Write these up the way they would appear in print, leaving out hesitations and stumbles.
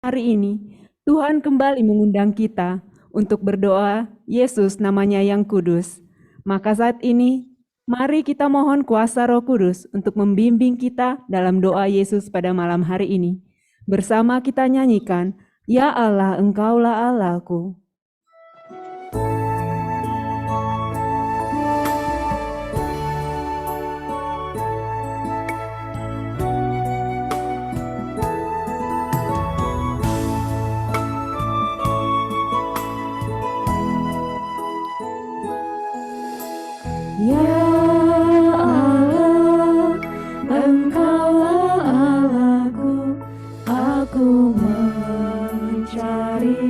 Hari ini, Tuhan kembali mengundang kita untuk berdoa, Yesus namanya yang kudus. Maka saat ini, mari kita mohon kuasa Roh Kudus untuk membimbing kita dalam doa Yesus pada malam hari ini. Bersama kita nyanyikan, Ya Allah, Engkaulah Allahku. Ya Allah, Engkaulah Allahku, aku mencari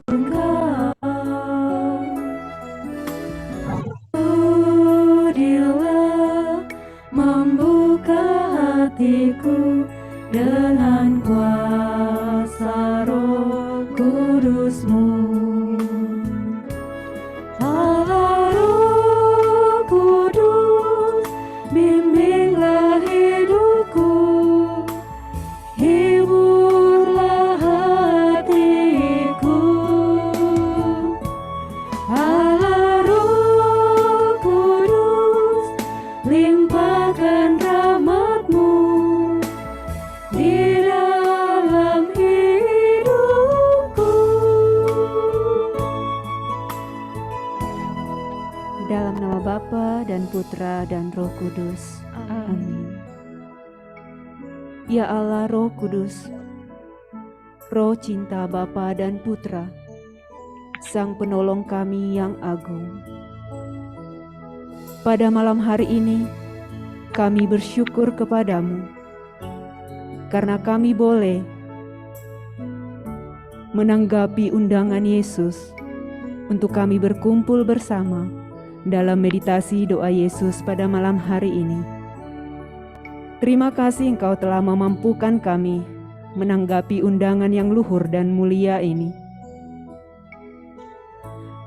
Engkau. Sudilah membuka hatiku dengan kuasa Roh Kudus-Mu. Bimbinglah hidupku, hiburlah hatiku. Allah Roh Kudus, limpahkan rahmat-Mu di dalam hidupku. Dalam nama Bapa dan Putra dan Roh Kudus. Amin. Ya Allah Roh Kudus, Roh cinta Bapa dan Putra, Sang Penolong kami yang agung. Pada malam hari ini, kami bersyukur kepadamu, karena kami boleh menanggapi undangan Yesus untuk kami berkumpul bersama dalam meditasi doa Yesus pada malam hari ini. Terima kasih Engkau telah memampukan kami menanggapi undangan yang luhur dan mulia ini.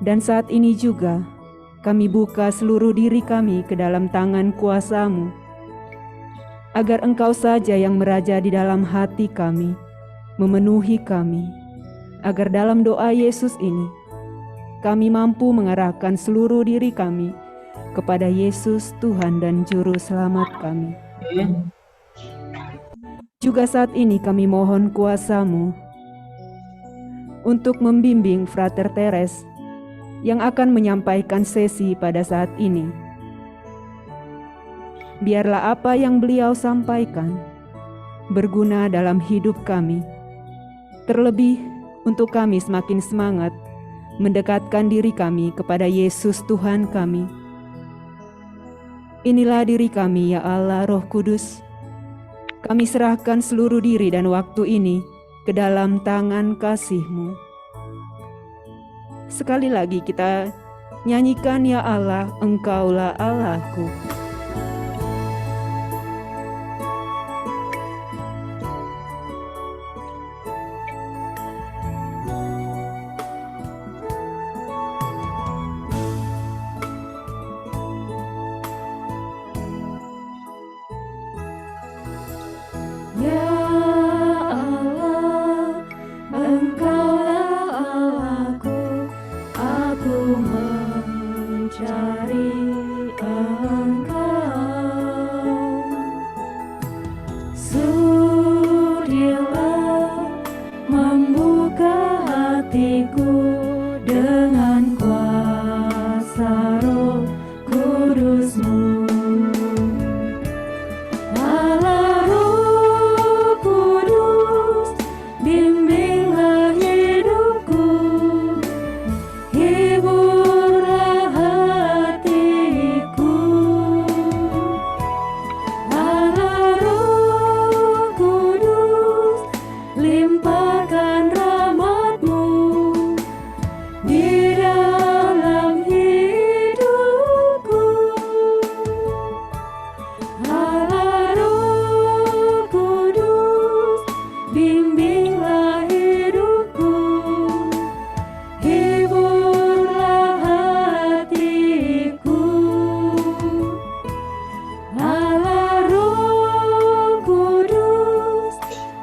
Dan saat ini juga kami buka seluruh diri kami ke dalam tangan kuasa-Mu, agar Engkau saja yang meraja di dalam hati kami, memenuhi kami, agar dalam doa Yesus ini kami mampu mengarahkan seluruh diri kami kepada Yesus Tuhan dan Juru Selamat kami. Juga saat ini kami mohon kuasa-Mu untuk membimbing Frater Teres yang akan menyampaikan sesi pada saat ini. Biarlah apa yang beliau sampaikan berguna dalam hidup kami, terlebih untuk kami semakin semangat mendekatkan diri kami kepada Yesus Tuhan kami. Inilah diri kami, ya Allah Roh Kudus. Kami serahkan seluruh diri dan waktu ini ke dalam tangan kasih-Mu. Sekali lagi kita nyanyikan, Ya Allah, Engkaulah Allahku. Ya Allah, Engkaulah Allahku, aku mencari Engkau. Sudilah membuka hatiku dengan kuasa Roh Kudus-Mu.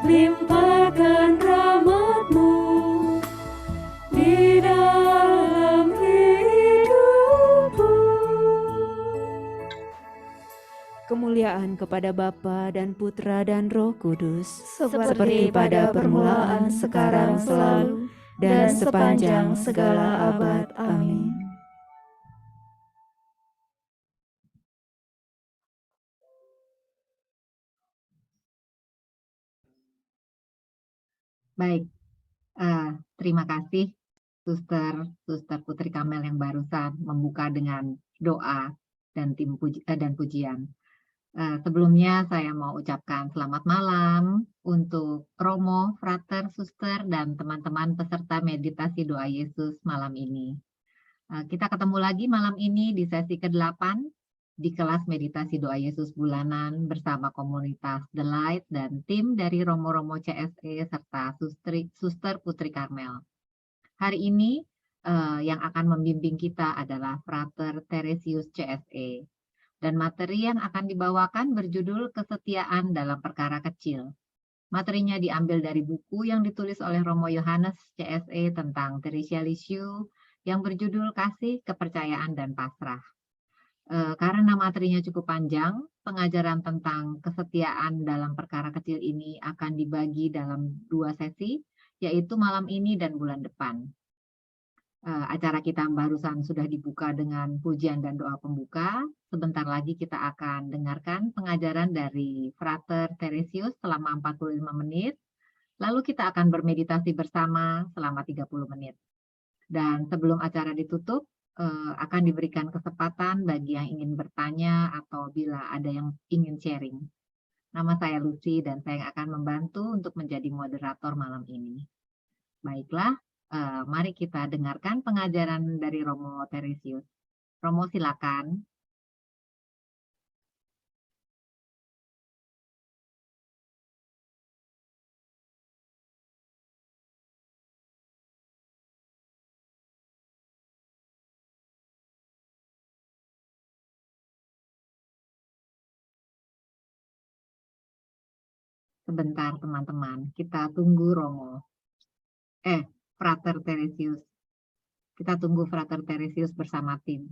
limpahkan kemuliaan kepada Bapa dan Putra dan Roh Kudus, seperti pada permulaan, sekarang, selalu, dan sepanjang segala abad. Amin. Baik, terima kasih Suster Putri Kamel yang barusan membuka dengan doa dan pujian. Sebelumnya saya mau ucapkan selamat malam untuk Romo, Frater, Suster, dan teman-teman peserta meditasi doa Yesus malam ini. Kita ketemu lagi malam ini di sesi ke-8 di kelas meditasi doa Yesus bulanan bersama komunitas The Light dan tim dari Romo-Romo CSE serta Suster Putri Karmel. Hari ini yang akan membimbing kita adalah Frater Teresius CSE. Dan materi yang akan dibawakan berjudul Kesetiaan dalam Perkara Kecil. Materinya diambil dari buku yang ditulis oleh Romo Yohanes CSE tentang Theresia Lisieux yang berjudul Kasih, Kepercayaan, dan Pasrah. Karena materinya cukup panjang, pengajaran tentang kesetiaan dalam perkara kecil ini akan dibagi dalam 2 sesi, yaitu malam ini dan bulan depan. Acara kita barusan sudah dibuka dengan pujian dan doa pembuka. Sebentar lagi kita akan dengarkan pengajaran dari Frater Teresius selama 45 menit. Lalu kita akan bermeditasi bersama selama 30 menit. Dan sebelum acara ditutup, akan diberikan kesempatan bagi yang ingin bertanya atau bila ada yang ingin sharing. Nama saya Lucy dan saya akan membantu untuk menjadi moderator malam ini. Baiklah, mari kita dengarkan pengajaran dari Romo Teresius. Romo, silakan. Sebentar teman-teman, kita tunggu Romo. Frater Teresius. Kita tunggu Frater Teresius bersama tim.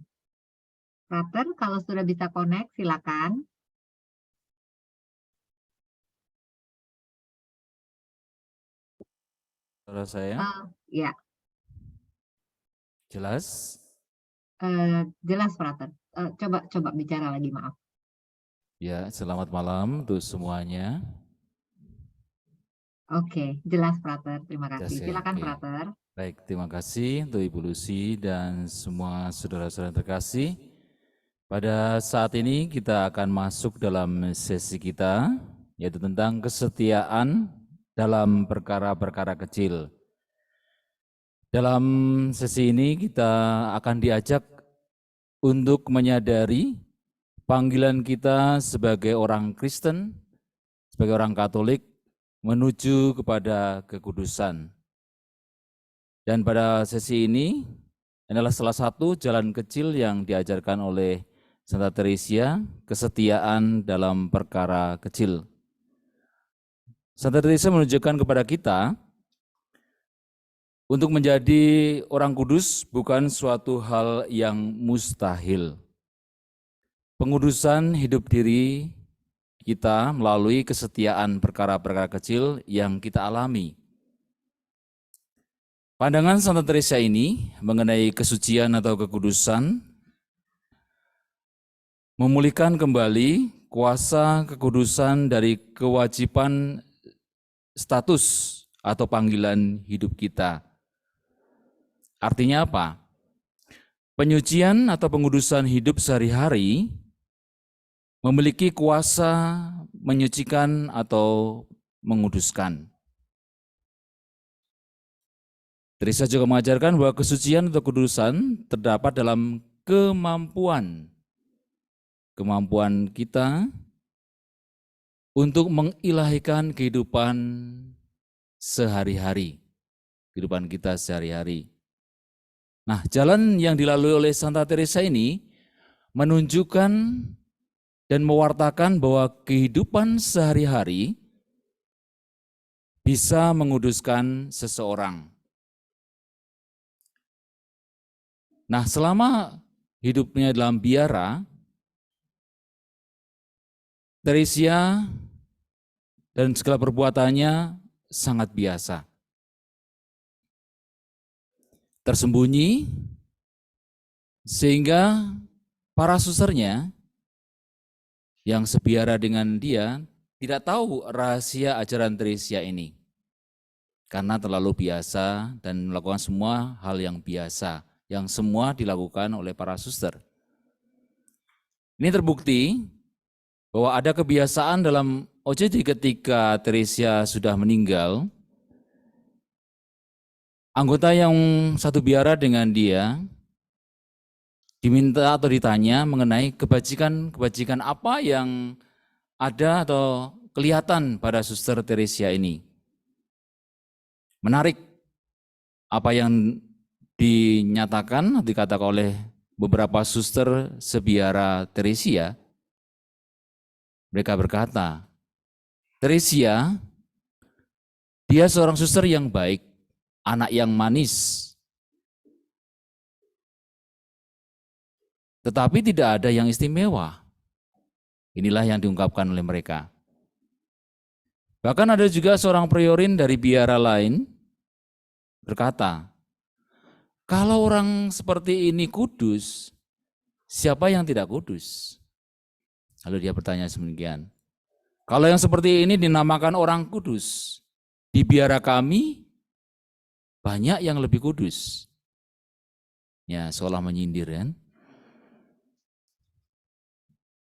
Frater, kalau sudah bisa connect, silakan. Suara saya? Ya. Jelas? Jelas, Frater. Coba bicara lagi, maaf. Ya, selamat malam untuk semuanya. Oke, jelas, Frater. Terima kasih. Ya, Silakan, oke. Frater. Baik, terima kasih untuk Ibu Lucy dan semua saudara-saudara terkasih. Pada saat ini kita akan masuk dalam sesi kita, yaitu tentang kesetiaan dalam perkara-perkara kecil. Dalam sesi ini kita akan diajak untuk menyadari panggilan kita sebagai orang Kristen, sebagai orang Katolik, menuju kepada kekudusan. Dan pada sesi ini adalah salah satu jalan kecil yang diajarkan oleh Santa Teresia, kesetiaan dalam perkara kecil. Santa Teresia menunjukkan kepada kita untuk menjadi orang kudus bukan suatu hal yang mustahil. Pengudusan hidup diri kita melalui kesetiaan perkara-perkara kecil yang kita alami. Pandangan Santa Teresa ini mengenai kesucian atau kekudusan memulihkan kembali kuasa kekudusan dari kewajiban status atau panggilan hidup kita. Artinya apa? Penyucian atau pengudusan hidup sehari-hari memiliki kuasa menyucikan atau menguduskan. Teresa juga mengajarkan bahwa kesucian atau kudusan terdapat dalam kemampuan kita untuk mengilahikan kehidupan sehari-hari, kehidupan kita sehari-hari. Nah, jalan yang dilalui oleh Santa Teresa ini menunjukkan dan mewartakan bahwa kehidupan sehari-hari bisa menguduskan seseorang. Nah, selama hidupnya dalam biara, Teresia dan segala perbuatannya sangat biasa. Tersembunyi, sehingga para susternya yang sebiara dengan dia tidak tahu rahasia ajaran Teresia ini. Karena terlalu biasa dan melakukan semua hal yang biasa, yang semua dilakukan oleh para suster. Ini terbukti bahwa ada kebiasaan dalam OJD ketika Teresia sudah meninggal, anggota yang satu biara dengan dia diminta atau ditanya mengenai kebajikan apa yang ada atau kelihatan pada suster Teresia ini. Menarik apa yang dinyatakan, dikatakan oleh beberapa suster sebiara Teresia. Mereka berkata, Teresia, dia seorang suster yang baik, anak yang manis. Tetapi tidak ada yang istimewa. Inilah yang diungkapkan oleh mereka. Bahkan ada juga seorang priorin dari biara lain berkata, kalau orang seperti ini kudus, siapa yang tidak kudus? Lalu dia bertanya demikian, kalau yang seperti ini dinamakan orang kudus, di biara kami banyak yang lebih kudus. Ya, seolah menyindir kan.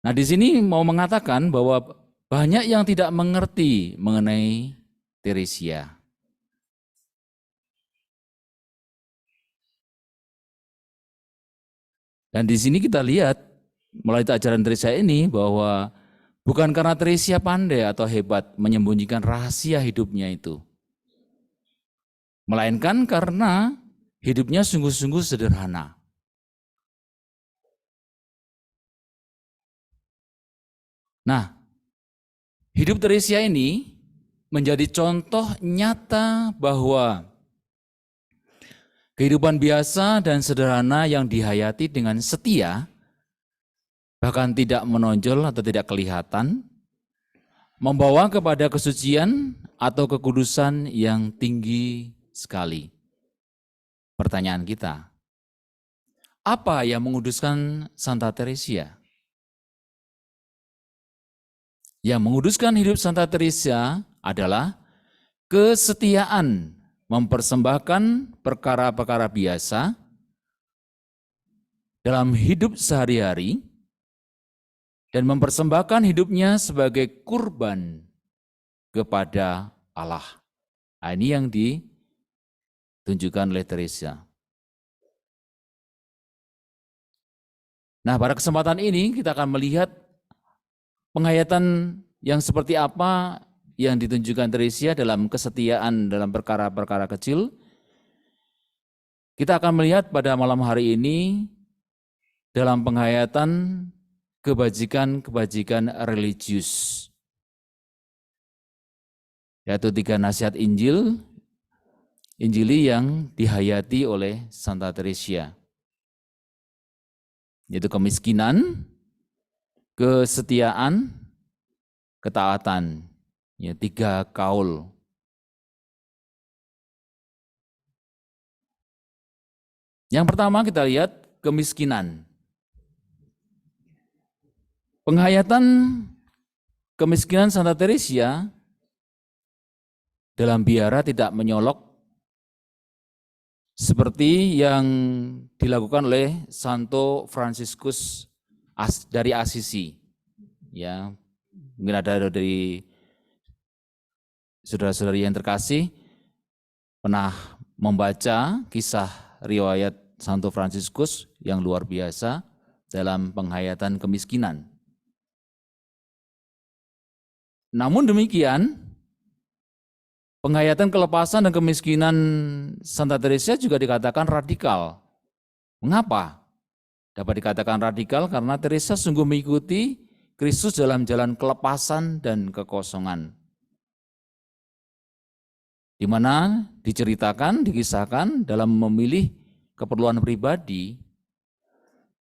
Nah, di sini mau mengatakan bahwa banyak yang tidak mengerti mengenai Teresia. Dan di sini kita lihat melalui ajaran Teresia ini bahwa bukan karena Teresia pandai atau hebat menyembunyikan rahasia hidupnya itu, melainkan karena hidupnya sungguh-sungguh sederhana. Nah, hidup Teresia ini menjadi contoh nyata bahwa kehidupan biasa dan sederhana yang dihayati dengan setia, bahkan tidak menonjol atau tidak kelihatan, membawa kepada kesucian atau kekudusan yang tinggi sekali. Pertanyaan kita, apa yang menguduskan Santa Teresia? Yang menguduskan hidup Santa Teresia adalah kesetiaan mempersembahkan perkara-perkara biasa dalam hidup sehari-hari dan mempersembahkan hidupnya sebagai kurban kepada Allah. Nah, ini yang ditunjukkan oleh Teresia. Nah, pada kesempatan ini kita akan melihat penghayatan yang seperti apa yang ditunjukkan Teresia dalam kesetiaan dalam perkara-perkara kecil. Kita akan melihat pada malam hari ini dalam penghayatan kebajikan-kebajikan religius, yaitu 3 nasihat Injili yang dihayati oleh Santa Teresia, yaitu kemiskinan, kesetiaan, ketaatan. Ya, 3 kaul. Yang pertama kita lihat kemiskinan. Penghayatan kemiskinan Santa Teresia dalam biara tidak menyolok seperti yang dilakukan oleh Santo Fransiskus dari Assisi. Ya, mungkin ada dari saudara-saudari yang terkasih pernah membaca kisah riwayat Santo Fransiskus yang luar biasa dalam penghayatan kemiskinan. Namun demikian, penghayatan kelepasan dan kemiskinan Santa Teresia juga dikatakan radikal. Mengapa? Dapat dikatakan radikal karena Teresia sungguh mengikuti Kristus dalam jalan kelepasan dan kekosongan, di mana dikisahkan dalam memilih keperluan pribadi,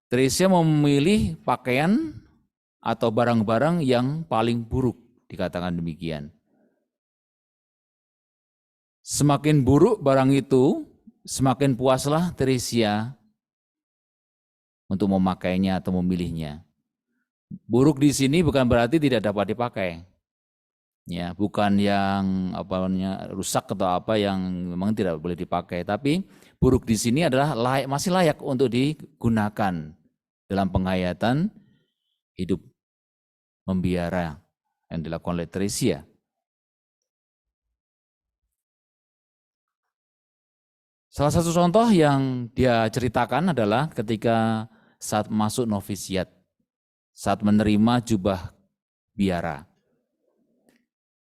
Teresia memilih pakaian atau barang-barang yang paling buruk, dikatakan demikian. Semakin buruk barang itu, semakin puaslah Teresia untuk memakainya atau memilihnya. Buruk di sini bukan berarti tidak dapat dipakai. Ya, bukan yang rusak atau apa yang memang tidak boleh dipakai, tapi buruk di sini adalah masih layak untuk digunakan dalam penghayatan hidup membiara yang dilakukan oleh Teresia. Salah satu contoh yang dia ceritakan adalah ketika saat masuk novisiat, saat menerima jubah biara.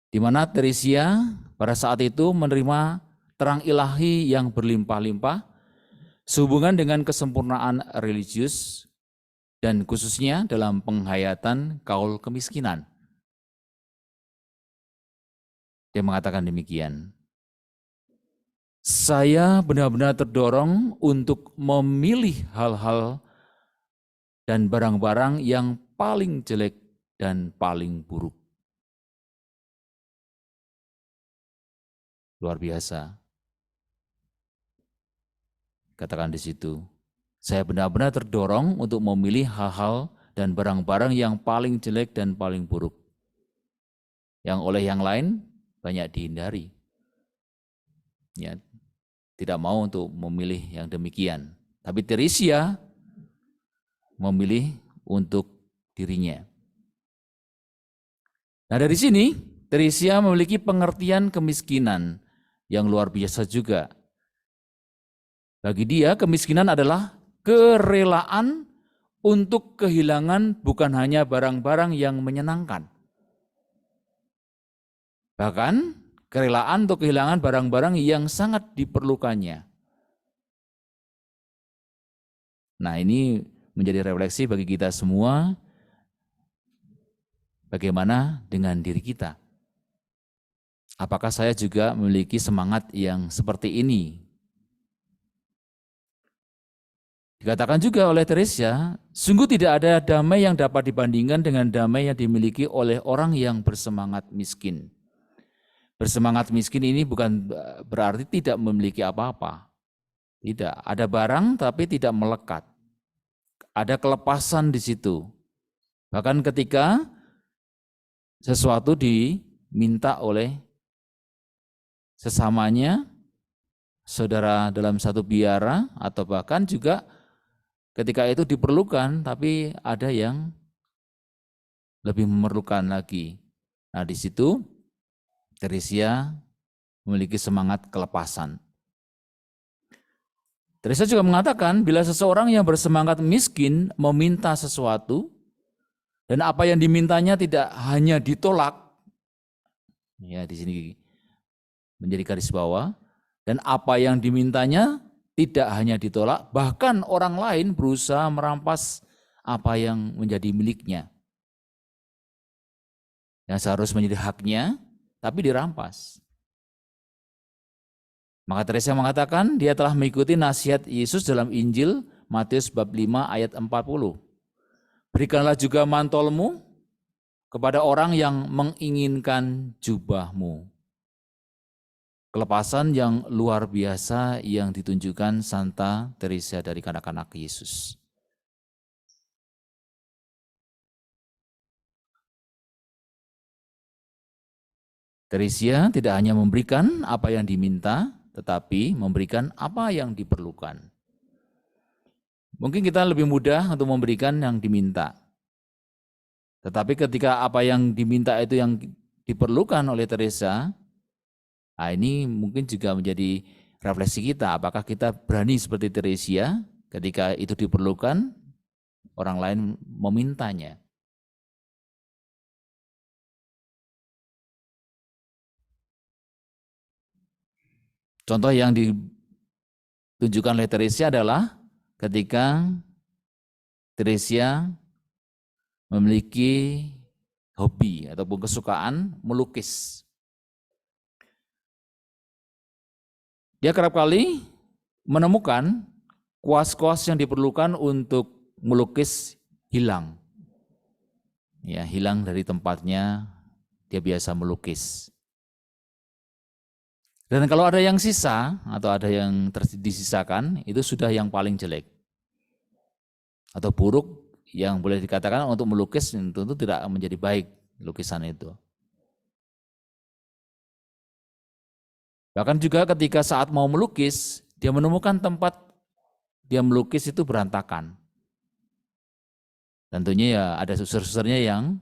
Di mana Teresia pada saat itu menerima terang ilahi yang berlimpah-limpah sehubungan dengan kesempurnaan religius dan khususnya dalam penghayatan kaul kemiskinan. Dia mengatakan demikian. Saya benar-benar terdorong untuk memilih hal-hal dan barang-barang yang paling jelek dan paling buruk. Luar biasa. Katakan di situ, saya benar-benar terdorong untuk memilih hal-hal dan barang-barang yang paling jelek dan paling buruk. Yang oleh yang lain banyak dihindari. Ya, tidak mau untuk memilih yang demikian. Tapi Teresia memilih untuk dirinya. Nah, dari sini Teresia memiliki pengertian kemiskinan yang luar biasa juga. Bagi dia kemiskinan adalah kerelaan untuk kehilangan bukan hanya barang-barang yang menyenangkan. Bahkan kerelaan untuk kehilangan barang-barang yang sangat diperlukannya. Nah, ini menjadi refleksi bagi kita semua, bagaimana dengan diri kita. Apakah saya juga memiliki semangat yang seperti ini? Dikatakan juga oleh Teresia, sungguh tidak ada damai yang dapat dibandingkan dengan damai yang dimiliki oleh orang yang bersemangat miskin. Bersemangat miskin ini bukan berarti tidak memiliki apa-apa. Tidak, ada barang tapi tidak melekat. Ada kelepasan di situ. Bahkan ketika sesuatu diminta oleh sesamanya, saudara dalam satu biara, atau bahkan juga ketika itu diperlukan, tapi ada yang lebih memerlukan lagi. Nah, di situ Teresia memiliki semangat kelepasan. Teresia juga mengatakan, bila seseorang yang bersemangat miskin meminta sesuatu, dan apa yang dimintanya tidak hanya ditolak, ya di sini menjadi garis bawah, dan apa yang dimintanya tidak hanya ditolak, bahkan orang lain berusaha merampas apa yang menjadi miliknya. Yang seharusnya menjadi haknya, tapi dirampas. Maka Teresia mengatakan dia telah mengikuti nasihat Yesus dalam Injil Matius bab 5 ayat 40. Berikanlah juga mantolmu kepada orang yang menginginkan jubahmu. Kelepasan yang luar biasa yang ditunjukkan Santa Teresia dari kanak-kanak Yesus. Teresia tidak hanya memberikan apa yang diminta, tetapi memberikan apa yang diperlukan. Mungkin kita lebih mudah untuk memberikan yang diminta. Tetapi ketika apa yang diminta itu yang diperlukan oleh Teresia, nah ini mungkin juga menjadi refleksi kita. Apakah kita berani seperti Teresia ketika itu diperlukan, orang lain memintanya. Contoh yang ditunjukkan oleh Teresia adalah ketika Teresia memiliki hobi ataupun kesukaan melukis. Dia kerap kali menemukan kuas-kuas yang diperlukan untuk melukis hilang. ya hilang dari tempatnya, dia biasa melukis. Dan kalau ada yang sisa atau ada yang disisakan, itu sudah yang paling jelek atau buruk, yang boleh dikatakan untuk melukis tentu tidak menjadi baik lukisan itu. Bahkan juga ketika saat mau melukis, dia menemukan tempat dia melukis itu berantakan. Tentunya ya ada suster-susternya yang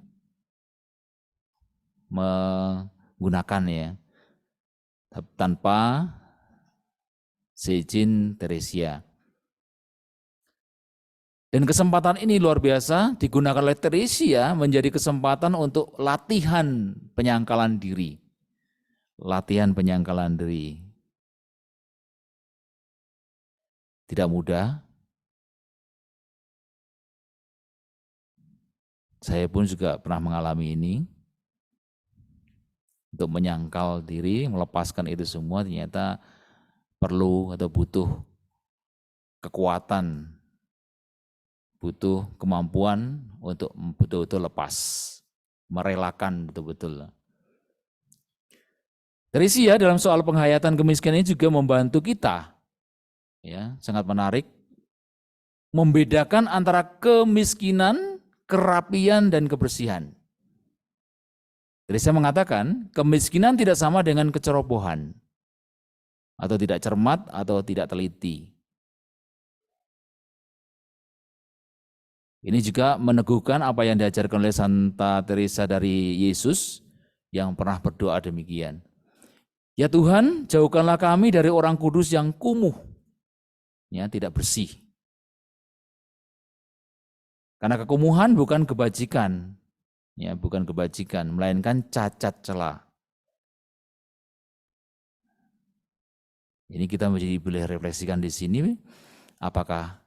menggunakan ya, tanpa seizin Teresia. Dan kesempatan ini luar biasa digunakan oleh Teresia menjadi kesempatan untuk latihan penyangkalan diri. Latihan penyangkalan diri. Tidak mudah. Saya pun juga pernah mengalami ini. Untuk menyangkal diri, melepaskan itu semua ternyata perlu atau butuh kekuatan, butuh kemampuan untuk betul-betul lepas, merelakan betul-betul. Teresia dalam soal penghayatan kemiskinan ini juga membantu kita, ya, sangat menarik, membedakan antara kemiskinan, kerapian, dan kebersihan. Teresia mengatakan kemiskinan tidak sama dengan kecerobohan, atau tidak cermat, atau tidak teliti. Ini juga meneguhkan apa yang diajarkan oleh Santa Teresa dari Yesus yang pernah berdoa demikian. Ya Tuhan, jauhkanlah kami dari orang kudus yang kumuh, ya, tidak bersih. Karena kekumuhan bukan kebajikan, ya, bukan kebajikan, melainkan cacat celah. Ini kita boleh refleksikan di sini, apakah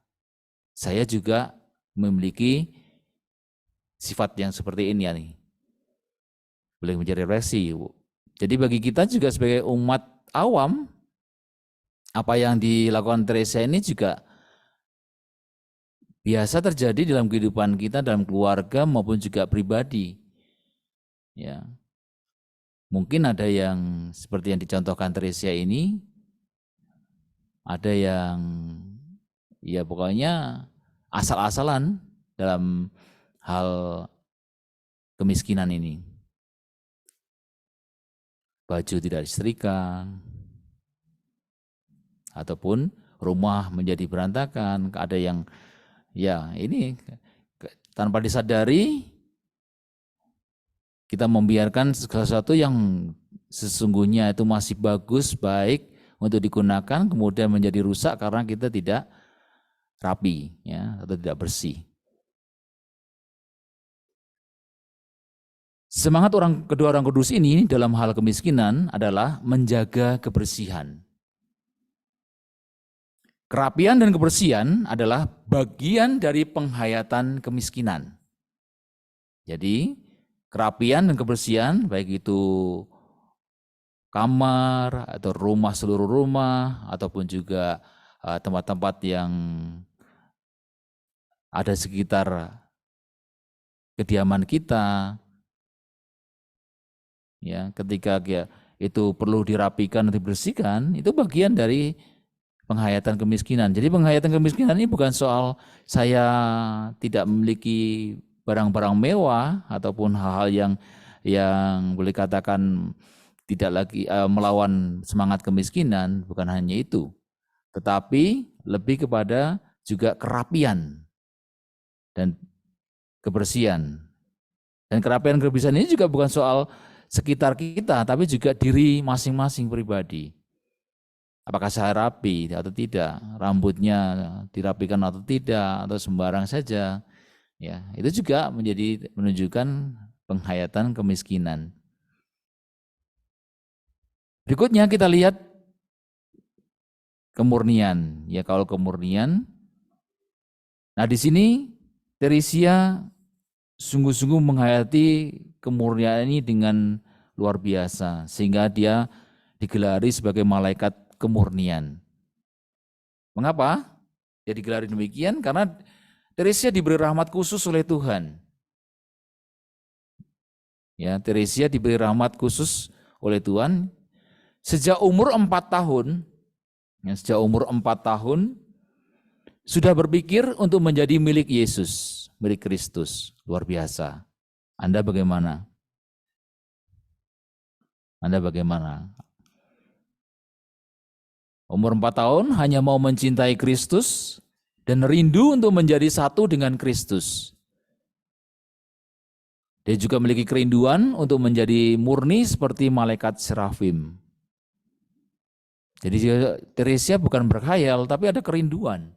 saya juga memiliki sifat yang seperti ini ya nih. Boleh menjadi refleksi. Jadi bagi kita juga sebagai umat awam, apa yang dilakukan Teresa ini juga biasa terjadi dalam kehidupan kita, dalam keluarga maupun juga pribadi. Ya. Mungkin ada yang seperti yang dicontohkan Teresa ini, ada yang ya pokoknya asal-asalan dalam hal kemiskinan ini. Baju tidak disetrika, ataupun rumah menjadi berantakan, ada yang ya ini tanpa disadari kita membiarkan sesuatu yang sesungguhnya itu masih bagus, baik untuk digunakan, kemudian menjadi rusak karena kita tidak rapi, ya, atau tidak bersih. Semangat kedua orang kudus ini dalam hal kemiskinan adalah menjaga kebersihan. Kerapian dan kebersihan adalah bagian dari penghayatan kemiskinan. Jadi kerapian dan kebersihan, baik itu kamar atau rumah, seluruh rumah, ataupun juga tempat-tempat yang ada sekitar kediaman kita, ya, ketika itu perlu dirapikan dan dibersihkan, itu bagian dari penghayatan kemiskinan. Jadi penghayatan kemiskinan ini bukan soal saya tidak memiliki barang-barang mewah ataupun hal-hal yang boleh katakan tidak lagi melawan semangat kemiskinan, bukan hanya itu. Tetapi lebih kepada juga kerapian dan kebersihan. Dan kerapian dan kebersihan ini juga bukan soal sekitar kita, tapi juga diri masing-masing pribadi. Apakah saya rapi atau tidak, rambutnya dirapikan atau tidak, atau sembarang saja. Ya, itu juga menunjukkan penghayatan kemiskinan. Berikutnya kita lihat kemurnian. Ya, kalau kemurnian, nah di sini Teresia sungguh-sungguh menghayati kemurnian ini dengan luar biasa, sehingga dia digelari sebagai malaikat kemurnian. Mengapa dia digelari demikian? Karena Teresia diberi rahmat khusus oleh Tuhan. Ya, Teresia diberi rahmat khusus oleh Tuhan sejak umur 4 tahun. Ya, sejak umur 4 tahun sudah berpikir untuk menjadi milik Yesus, milik Kristus. Luar biasa. Anda bagaimana? Anda bagaimana? Umur 4 tahun hanya mau mencintai Kristus dan rindu untuk menjadi satu dengan Kristus. Dia juga memiliki kerinduan untuk menjadi murni seperti malaikat serafim. Jadi Teresia bukan berkhayal, tapi ada kerinduan.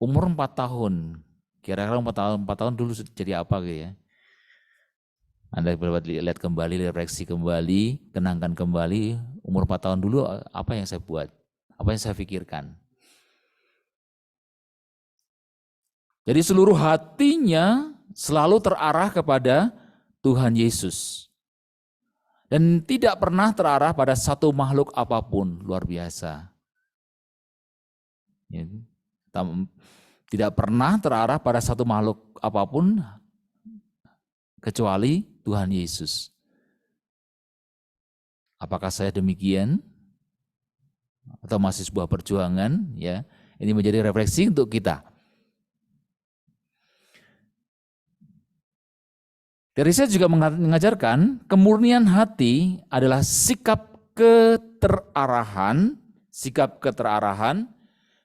Umur 4 tahun, kira-kira 4 tahun dulu jadi apa gitu ya. Anda lihat kembali, refleksi kembali, kenangkan kembali, umur 4 tahun dulu apa yang saya buat, apa yang saya pikirkan. Jadi seluruh hatinya selalu terarah kepada Tuhan Yesus. Dan tidak pernah terarah pada satu makhluk apapun, luar biasa. Ya, tidak pernah terarah pada satu makhluk apapun kecuali Tuhan Yesus. Apakah saya demikian? Atau masih sebuah perjuangan? Ya, ini menjadi refleksi untuk kita. Teresia juga mengajarkan kemurnian hati adalah sikap keterarahan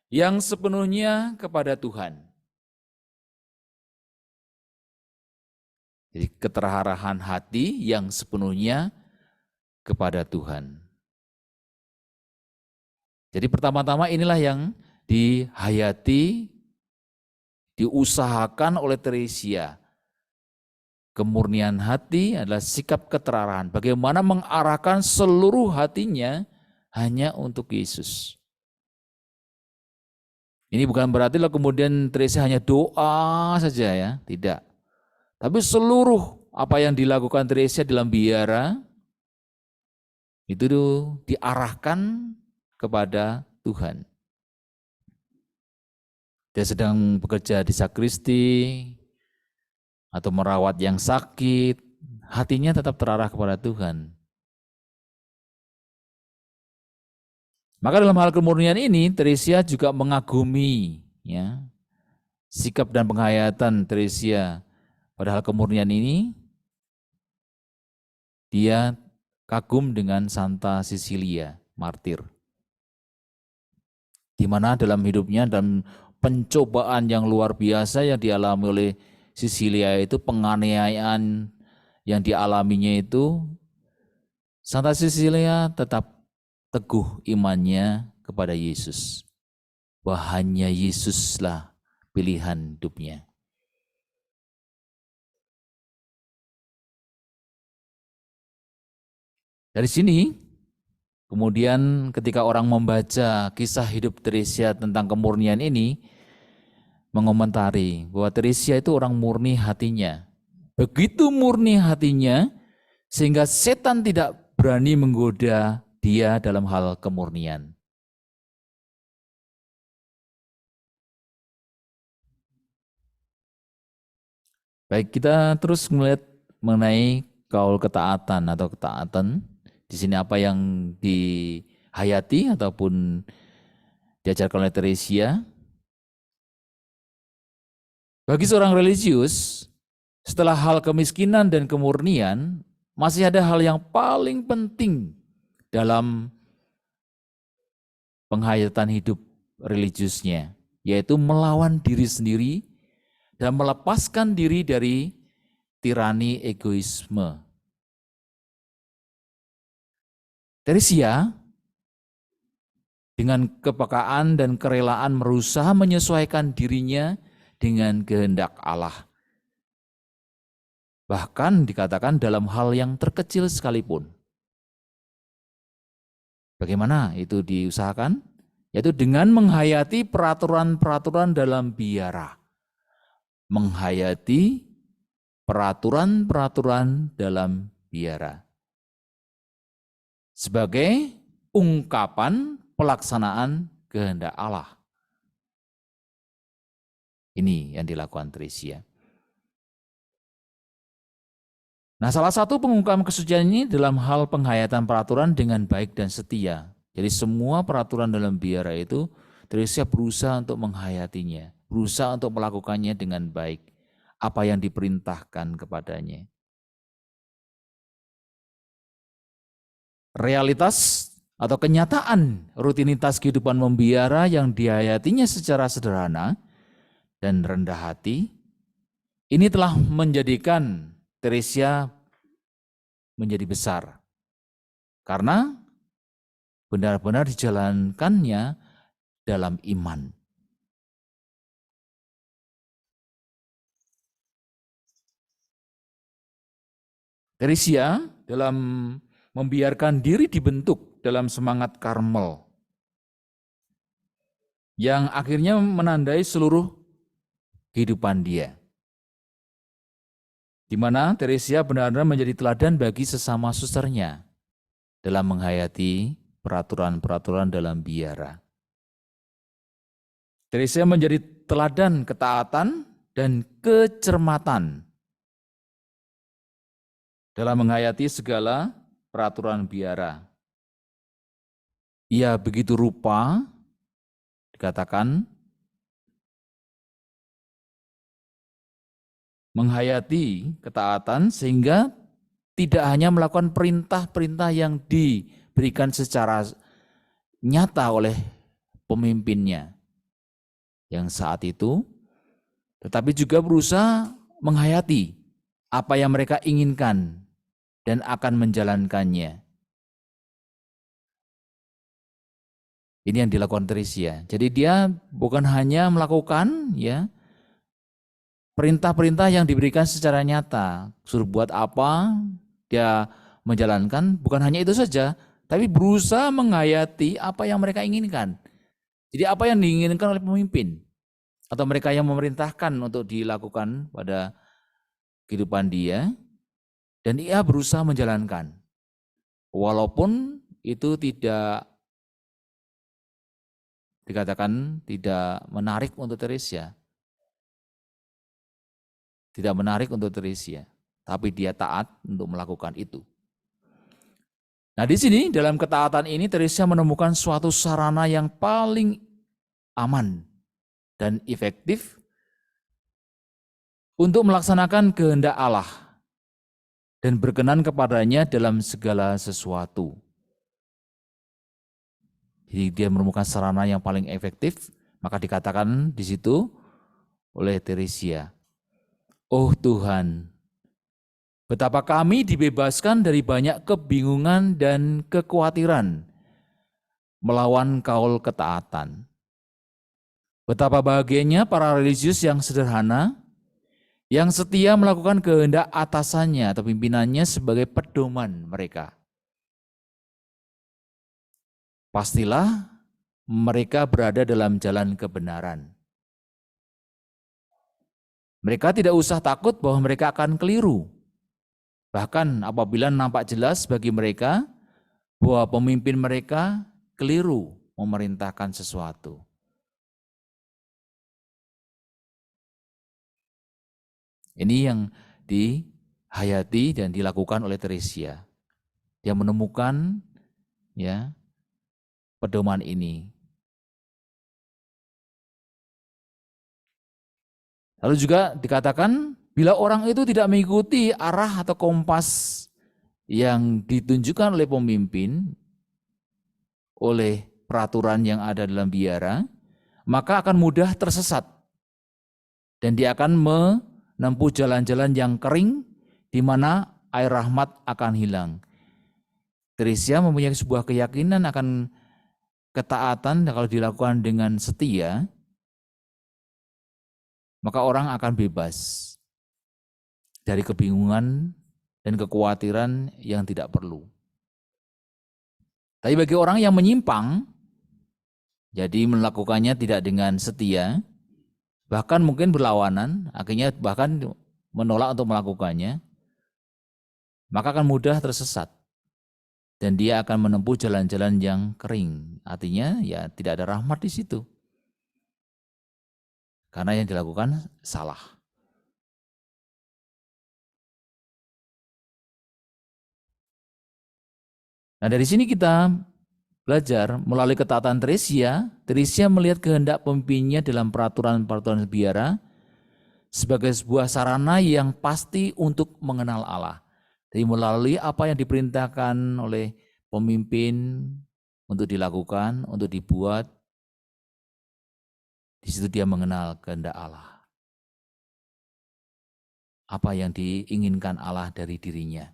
yang sepenuhnya kepada Tuhan. Jadi keterarahan hati yang sepenuhnya kepada Tuhan. Jadi pertama-tama inilah yang dihayati, diusahakan oleh Teresia. Kemurnian hati adalah sikap keterarahan. Bagaimana mengarahkan seluruh hatinya hanya untuk Yesus. Ini bukan berarti lah kemudian Teresia hanya doa saja ya, tidak. Tapi seluruh apa yang dilakukan Teresia dalam biara itu diarahkan kepada Tuhan. Dia sedang bekerja di sakristi atau merawat yang sakit, hatinya tetap terarah kepada Tuhan. Maka dalam hal kemurnian ini, Teresia juga mengagumi ya, sikap dan penghayatan Teresia pada hal kemurnian ini. Dia kagum dengan Santa Cecilia, martir. Di mana dalam hidupnya, dalam pencobaan yang luar biasa yang dialami oleh Cecilia itu, penganiayaan yang dialaminya itu, Santa Cecilia tetap teguh imannya kepada Yesus. Bahwa hanya Yesuslah pilihan hidupnya. Dari sini, kemudian ketika orang membaca kisah hidup Teresia tentang kemurnian ini, mengomentari bahwa Teresia itu orang murni hatinya. Begitu murni hatinya, sehingga setan tidak berani menggoda dia dalam hal kemurnian. Baik, kita terus melihat mengenai kaul ketaatan atau ketaatan. Di sini apa yang dihayati ataupun diajarkan oleh Teresia. Bagi seorang religius, setelah hal kemiskinan dan kemurnian, masih ada hal yang paling penting dalam penghayatan hidup religiusnya, yaitu melawan diri sendiri dan melepaskan diri dari tirani egoisme. Teresia dengan kepekaan dan kerelaan berusaha menyesuaikan dirinya dengan kehendak Allah. Bahkan dikatakan dalam hal yang terkecil sekalipun. Bagaimana itu diusahakan? Yaitu dengan menghayati peraturan-peraturan dalam biara. Menghayati peraturan-peraturan dalam biara. Sebagai ungkapan pelaksanaan kehendak Allah. Ini yang dilakukan Teresia. Nah, salah satu pengungkapan kesucian ini dalam hal penghayatan peraturan dengan baik dan setia. Jadi semua peraturan dalam biara itu Teresia berusaha untuk menghayatinya, berusaha untuk melakukannya dengan baik, apa yang diperintahkan kepadanya. Realitas atau kenyataan rutinitas kehidupan membiara yang dihayatinya secara sederhana dan rendah hati, ini telah menjadikan Teresia menjadi besar. Karena benar-benar dijalankannya dalam iman. Teresia dalam membiarkan diri dibentuk dalam semangat Karmel yang akhirnya menandai seluruh kehidupan dia. Di mana Teresia benar-benar menjadi teladan bagi sesama susternya dalam menghayati peraturan-peraturan dalam biara. Teresia menjadi teladan ketaatan dan kecermatan dalam menghayati segala peraturan biara. Ia begitu rupa, dikatakan, menghayati ketaatan sehingga tidak hanya melakukan perintah-perintah yang diberikan secara nyata oleh pemimpinnya yang saat itu, tetapi juga berusaha menghayati apa yang mereka inginkan dan akan menjalankannya. Ini yang dilakukan Teresia. Jadi dia bukan hanya melakukan perintah-perintah yang diberikan secara nyata, suruh buat apa, dia menjalankan, bukan hanya itu saja, tapi berusaha menghayati apa yang mereka inginkan. Jadi apa yang diinginkan oleh pemimpin, atau mereka yang memerintahkan untuk dilakukan pada kehidupan dia, dan ia berusaha menjalankan. Walaupun itu tidak dikatakan tidak menarik untuk Teresia. Tidak menarik untuk Teresia, tapi dia taat untuk melakukan itu. Nah, di sini dalam ketaatan ini Teresia menemukan suatu sarana yang paling aman dan efektif untuk melaksanakan kehendak Allah dan berkenan kepadanya dalam segala sesuatu. Jadi dia menemukan sarana yang paling efektif, maka dikatakan di situ oleh Teresia, "Oh Tuhan, betapa kami dibebaskan dari banyak kebingungan dan kekhawatiran melawan kaul ketaatan. Betapa bahagianya para religius yang sederhana, yang setia melakukan kehendak atasannya atau pimpinannya sebagai pedoman mereka. Pastilah mereka berada dalam jalan kebenaran. Mereka tidak usah takut bahwa mereka akan keliru. Bahkan apabila nampak jelas bagi mereka bahwa pemimpin mereka keliru memerintahkan sesuatu." Ini yang dihayati dan dilakukan oleh Teresia. Dia menemukan pedoman ini. Lalu juga dikatakan, bila orang itu tidak mengikuti arah atau kompas yang ditunjukkan oleh pemimpin, oleh peraturan yang ada dalam biara, maka akan mudah tersesat. Dan dia akan menempuh jalan-jalan yang kering, di mana air rahmat akan hilang. Teresia mempunyai sebuah keyakinan akan ketaatan kalau dilakukan dengan setia, maka orang akan bebas dari kebingungan dan kekhawatiran yang tidak perlu. Tapi bagi orang yang menyimpang, jadi melakukannya tidak dengan setia, bahkan mungkin berlawanan, akhirnya bahkan menolak untuk melakukannya, maka akan mudah tersesat. Dan dia akan menempuh jalan-jalan yang kering. Artinya ya tidak ada rahmat di situ. Karena yang dilakukan salah. Nah, dari sini kita belajar melalui ketaatan Tresia melihat kehendak pemimpinnya dalam peraturan-peraturan biara sebagai sebuah sarana yang pasti untuk mengenal Allah. Jadi melalui apa yang diperintahkan oleh pemimpin untuk dilakukan, untuk dibuat, di situ dia mengenal kehendak Allah. Apa yang diinginkan Allah dari dirinya.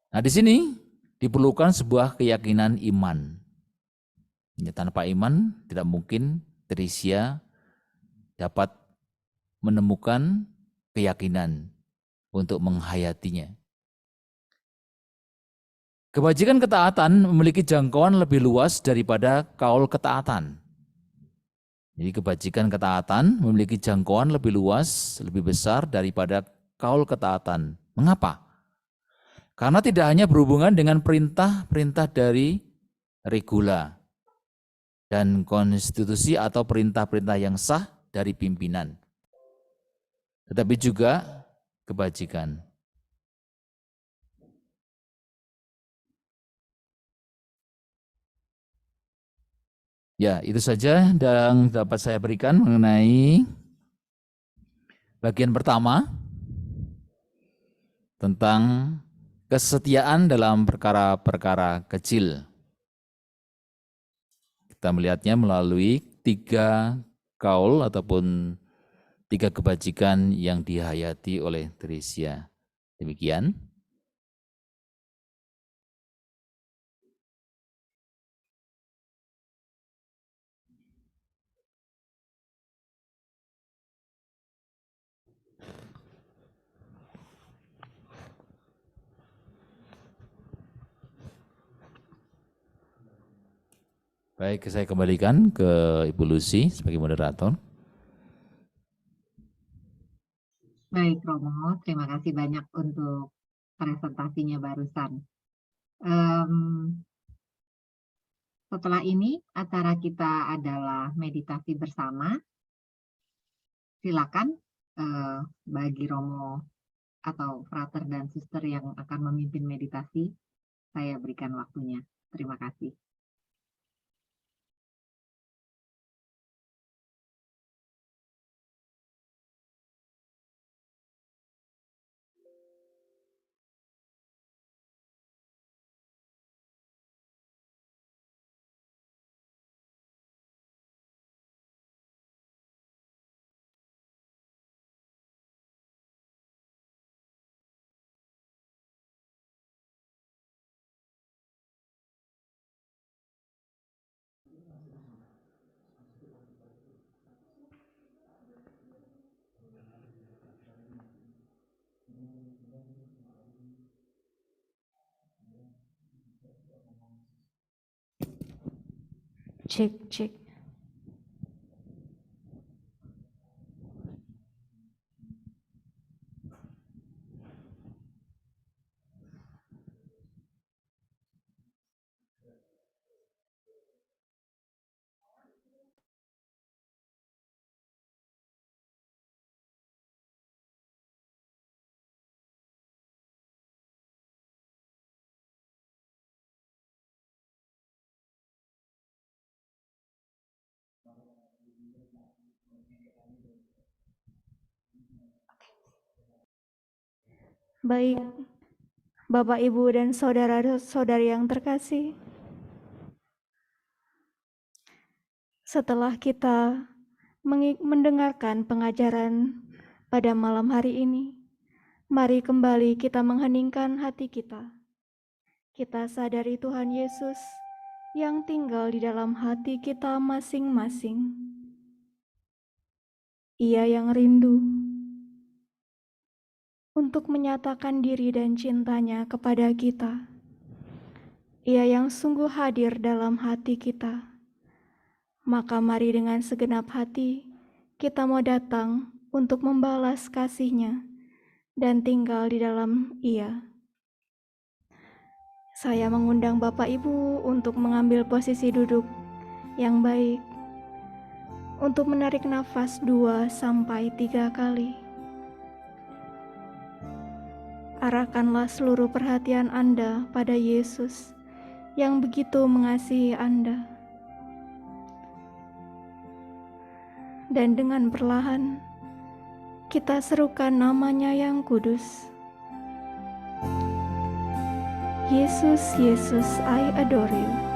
Nah, di sini diperlukan sebuah keyakinan iman. Ya, tanpa iman tidak mungkin Tresia dapat menemukan keyakinan untuk menghayatinya. Kebajikan ketaatan memiliki jangkauan lebih luas daripada kaul ketaatan. Jadi kebajikan ketaatan memiliki jangkauan lebih luas, lebih besar daripada kaul ketaatan. Mengapa? Karena tidak hanya berhubungan dengan perintah-perintah dari regula dan konstitusi atau perintah-perintah yang sah dari pimpinan, tetapi juga kebajikan. Ya, itu saja yang dapat saya berikan mengenai bagian pertama tentang kesetiaan dalam perkara-perkara kecil. Kita melihatnya melalui 3 kaul ataupun 3 kebajikan yang dihayati oleh Tresia. Demikian. Baik, saya kembalikan ke Ibu Lucy sebagai moderator. Baik, Romo, terima kasih banyak untuk presentasinya barusan. Setelah ini acara kita adalah meditasi bersama. Silakan bagi Romo atau frater dan suster yang akan memimpin meditasi, saya berikan waktunya. Terima kasih. Cek. Baik, Bapak, Ibu, dan saudara-saudari yang terkasih, setelah kita mendengarkan pengajaran pada malam hari ini, mari kembali kita mengheningkan hati kita. Kita sadari Tuhan Yesus yang tinggal di dalam hati kita masing-masing. Ia yang rindu untuk menyatakan diri dan cintanya kepada kita. Ia yang sungguh hadir dalam hati kita. Maka mari dengan segenap hati kita mau datang untuk membalas kasih-Nya dan tinggal di dalam Ia. Saya mengundang Bapak Ibu untuk mengambil posisi duduk yang baik, untuk menarik nafas 2-3 kali. Arahkanlah seluruh perhatian Anda pada Yesus yang begitu mengasihi Anda. Dan dengan perlahan, kita serukan nama-Nya yang kudus. Yesus, Yesus, I adore you.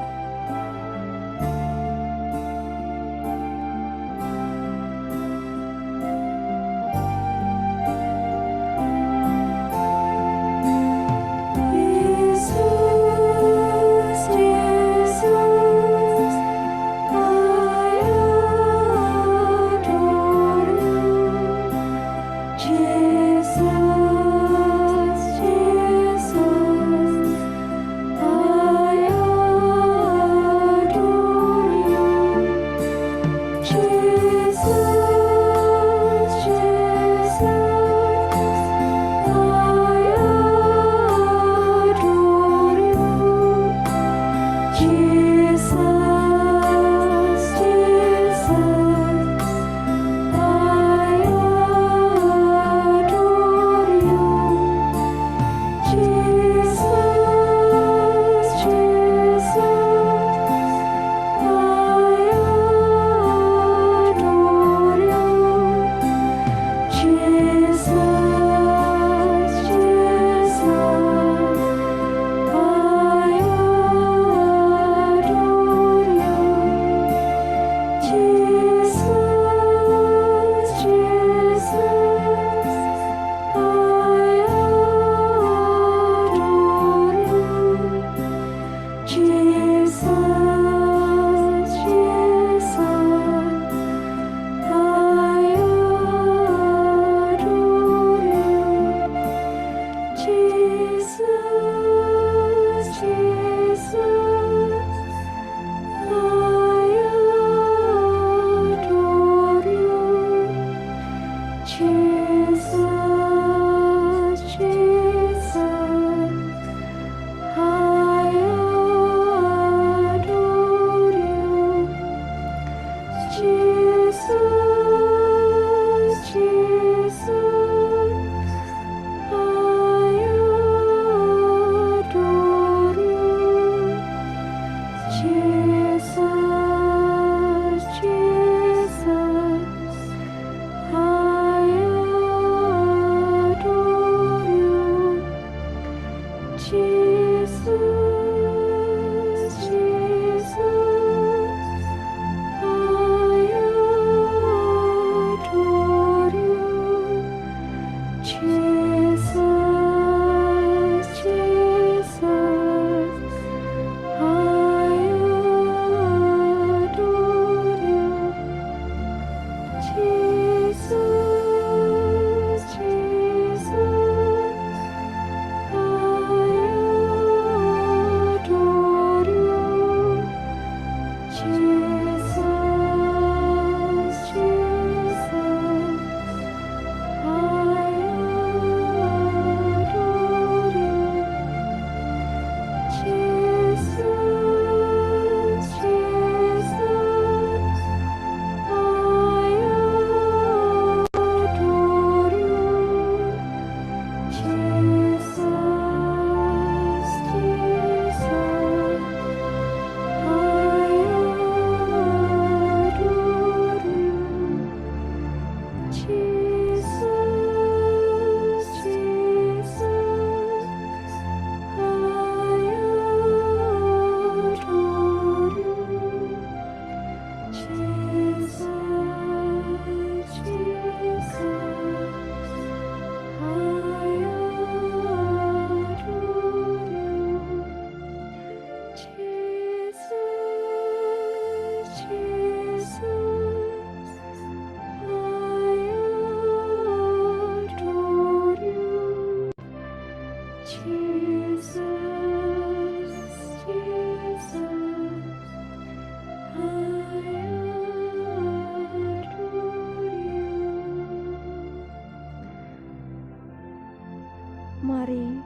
Mari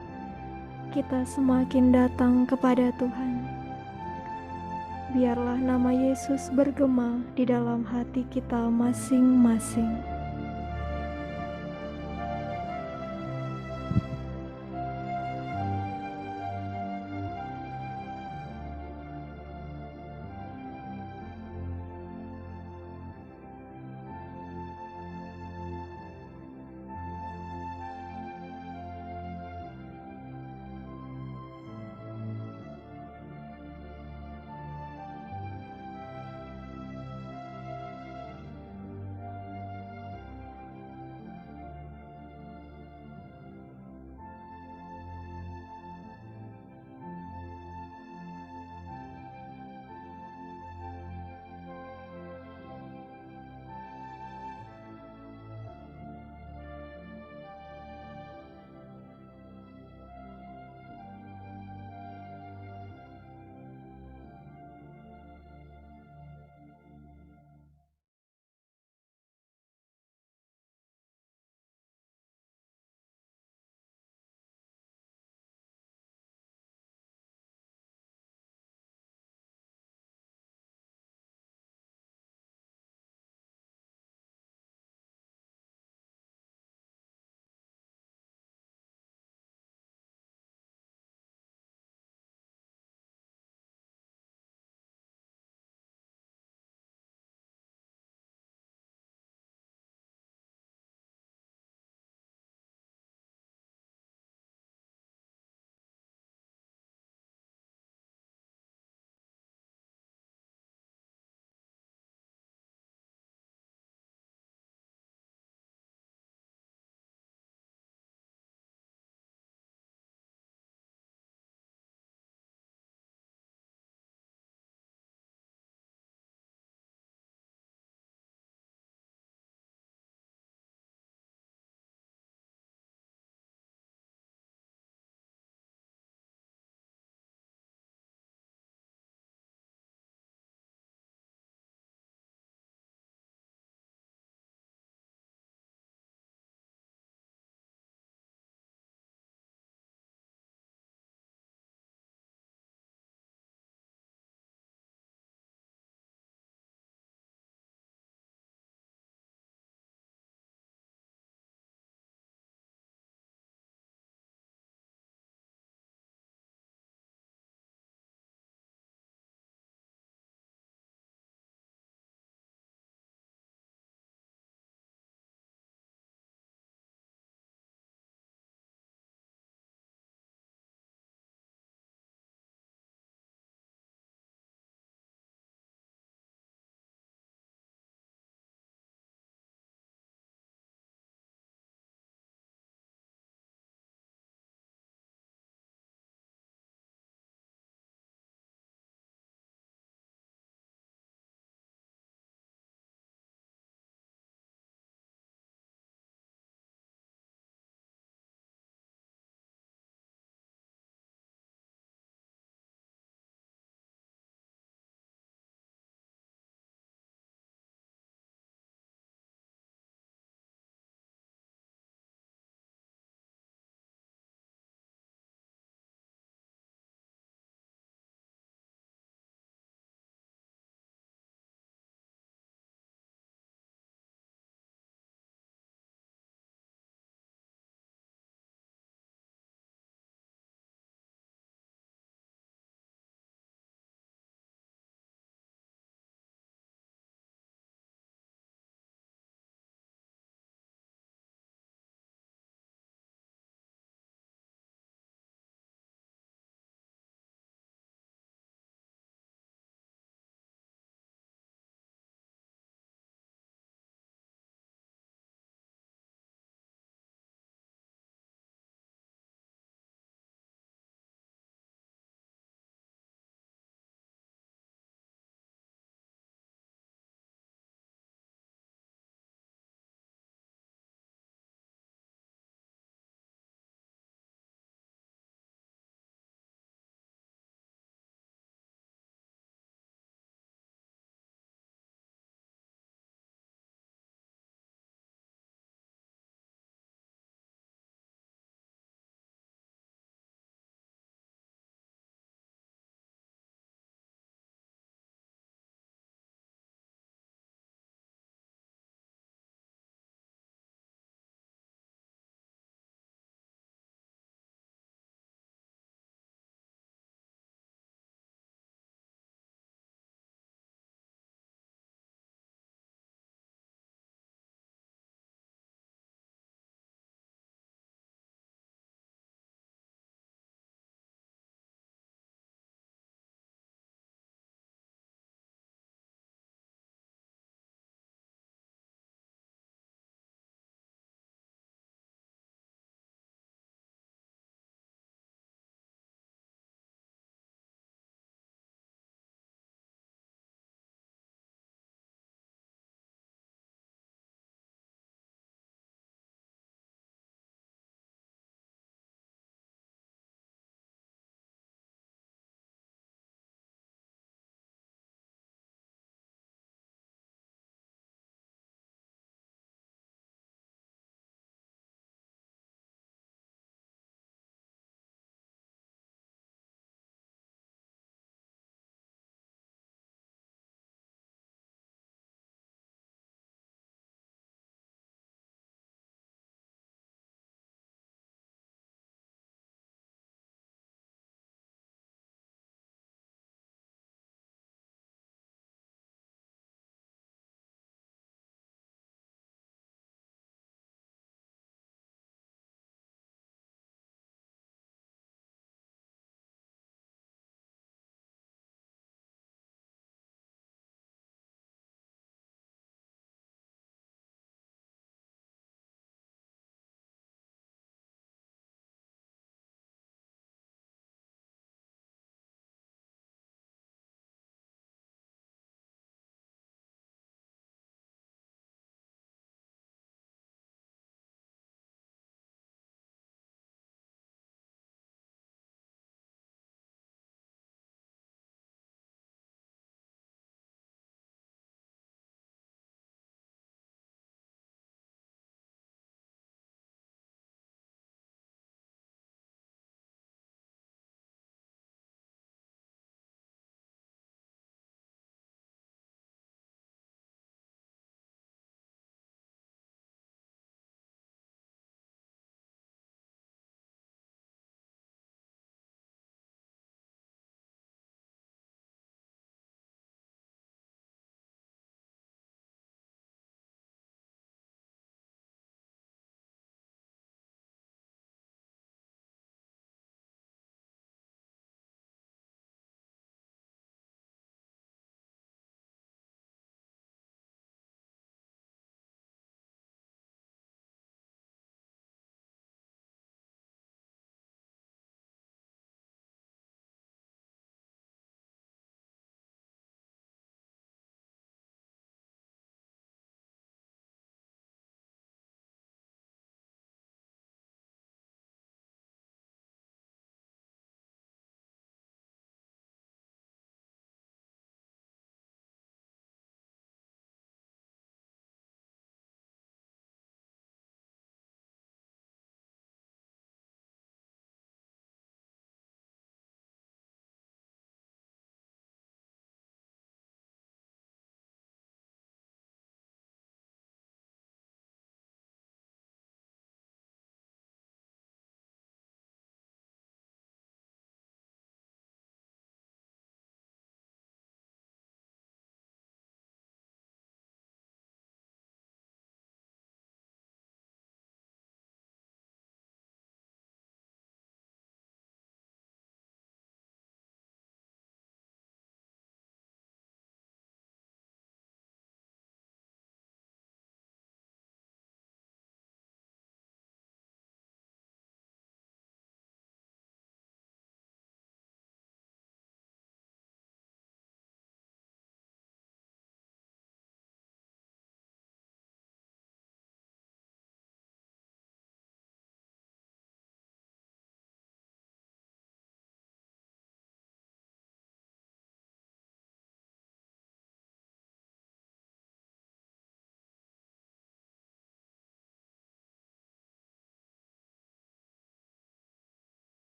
kita semakin datang kepada Tuhan. Biarlah nama Yesus bergema di dalam hati kita masing-masing.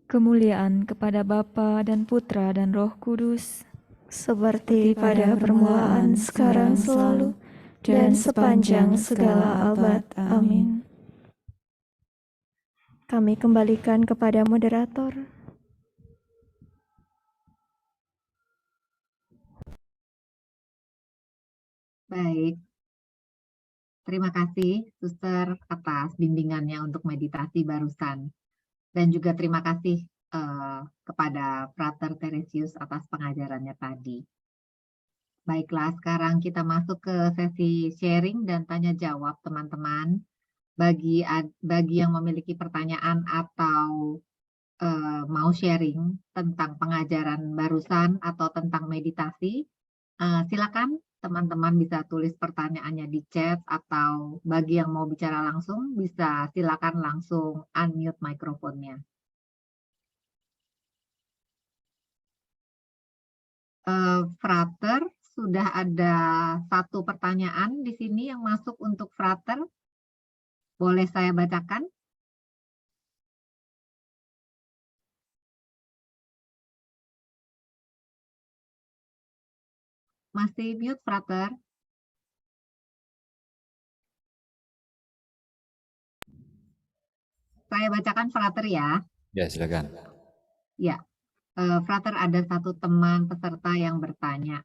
Kemuliaan kepada Bapa dan Putra dan Roh Kudus, seperti pada permulaan, sekarang, selalu, dan sepanjang segala abad. Amin. Kami kembalikan kepada moderator. Baik, terima kasih Suster atas bimbingannya untuk meditasi barusan. Dan juga terima kasih kepada Frater Teresius atas pengajarannya tadi. Baiklah, sekarang kita masuk ke sesi sharing dan tanya jawab teman-teman. Bagi yang memiliki pertanyaan atau mau sharing tentang pengajaran barusan atau tentang meditasi, silakan teman-teman bisa tulis pertanyaannya di chat, atau bagi yang mau bicara langsung bisa silakan langsung unmute mikrofonnya. Frater, sudah ada satu pertanyaan di sini yang masuk untuk Frater. Boleh saya bacakan? Masih mute, Frater? Saya bacakan Frater ya. Ya, silakan. Ya, Frater, ada satu teman peserta yang bertanya.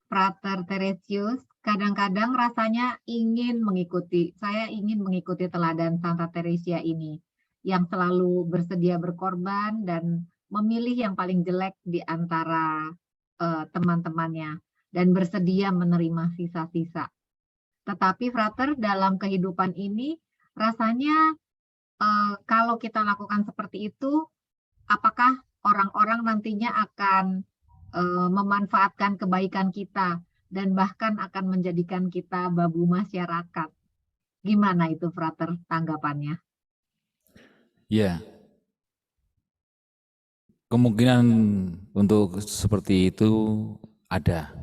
Frater Teresius, kadang-kadang rasanya saya ingin mengikuti teladan Santa Teresia ini, yang selalu bersedia berkorban dan memilih yang paling jelek di antara teman-temannya, dan bersedia menerima sisa-sisa. Tetapi Frater, dalam kehidupan ini, rasanya kalau kita lakukan seperti itu, apakah orang-orang nantinya akan memanfaatkan kebaikan kita dan bahkan akan menjadikan kita babu masyarakat? Gimana itu, Frater, tanggapannya? Ya, kemungkinan untuk seperti itu ada.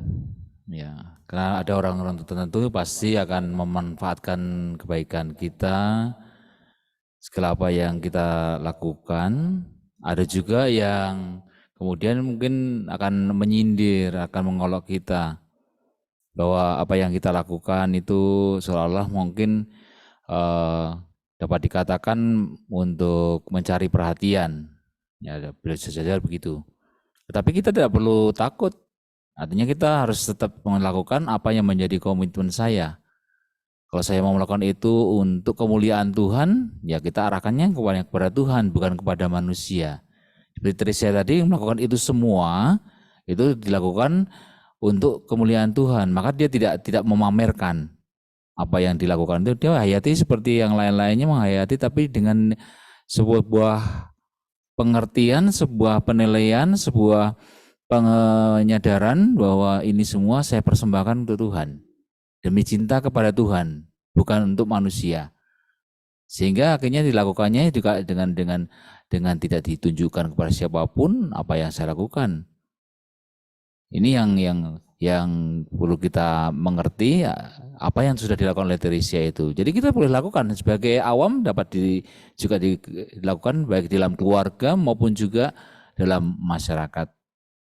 Ya, karena ada orang-orang tertentu pasti akan memanfaatkan kebaikan kita, segala apa yang kita lakukan. Ada juga yang kemudian mungkin akan menyindir, akan mengolok kita, bahwa apa yang kita lakukan itu seolah-olah mungkin dapat dikatakan untuk mencari perhatian. Ya, bisa saja begitu. Tetapi kita tidak perlu takut. Artinya kita harus tetap melakukan apa yang menjadi komitmen saya. Kalau saya mau melakukan itu untuk kemuliaan Tuhan, ya kita arahkannya kepada Tuhan, bukan kepada manusia. Seperti Teresia tadi melakukan itu semua, itu dilakukan untuk kemuliaan Tuhan. Maka dia tidak memamerkan apa yang dilakukan itu. Dia hayati seperti yang lain-lainnya menghayati, tapi dengan sebuah pengertian, sebuah penilaian, sebuah penyadaran bahwa ini semua saya persembahkan untuk Tuhan, demi cinta kepada Tuhan, bukan untuk manusia. Sehingga akhirnya dilakukannya juga dengan tidak ditunjukkan kepada siapapun apa yang saya lakukan. Ini yang perlu kita mengerti, apa yang sudah dilakukan oleh Teresia itu. Jadi kita boleh lakukan sebagai awam, dapat juga dilakukan baik dalam keluarga maupun juga dalam masyarakat.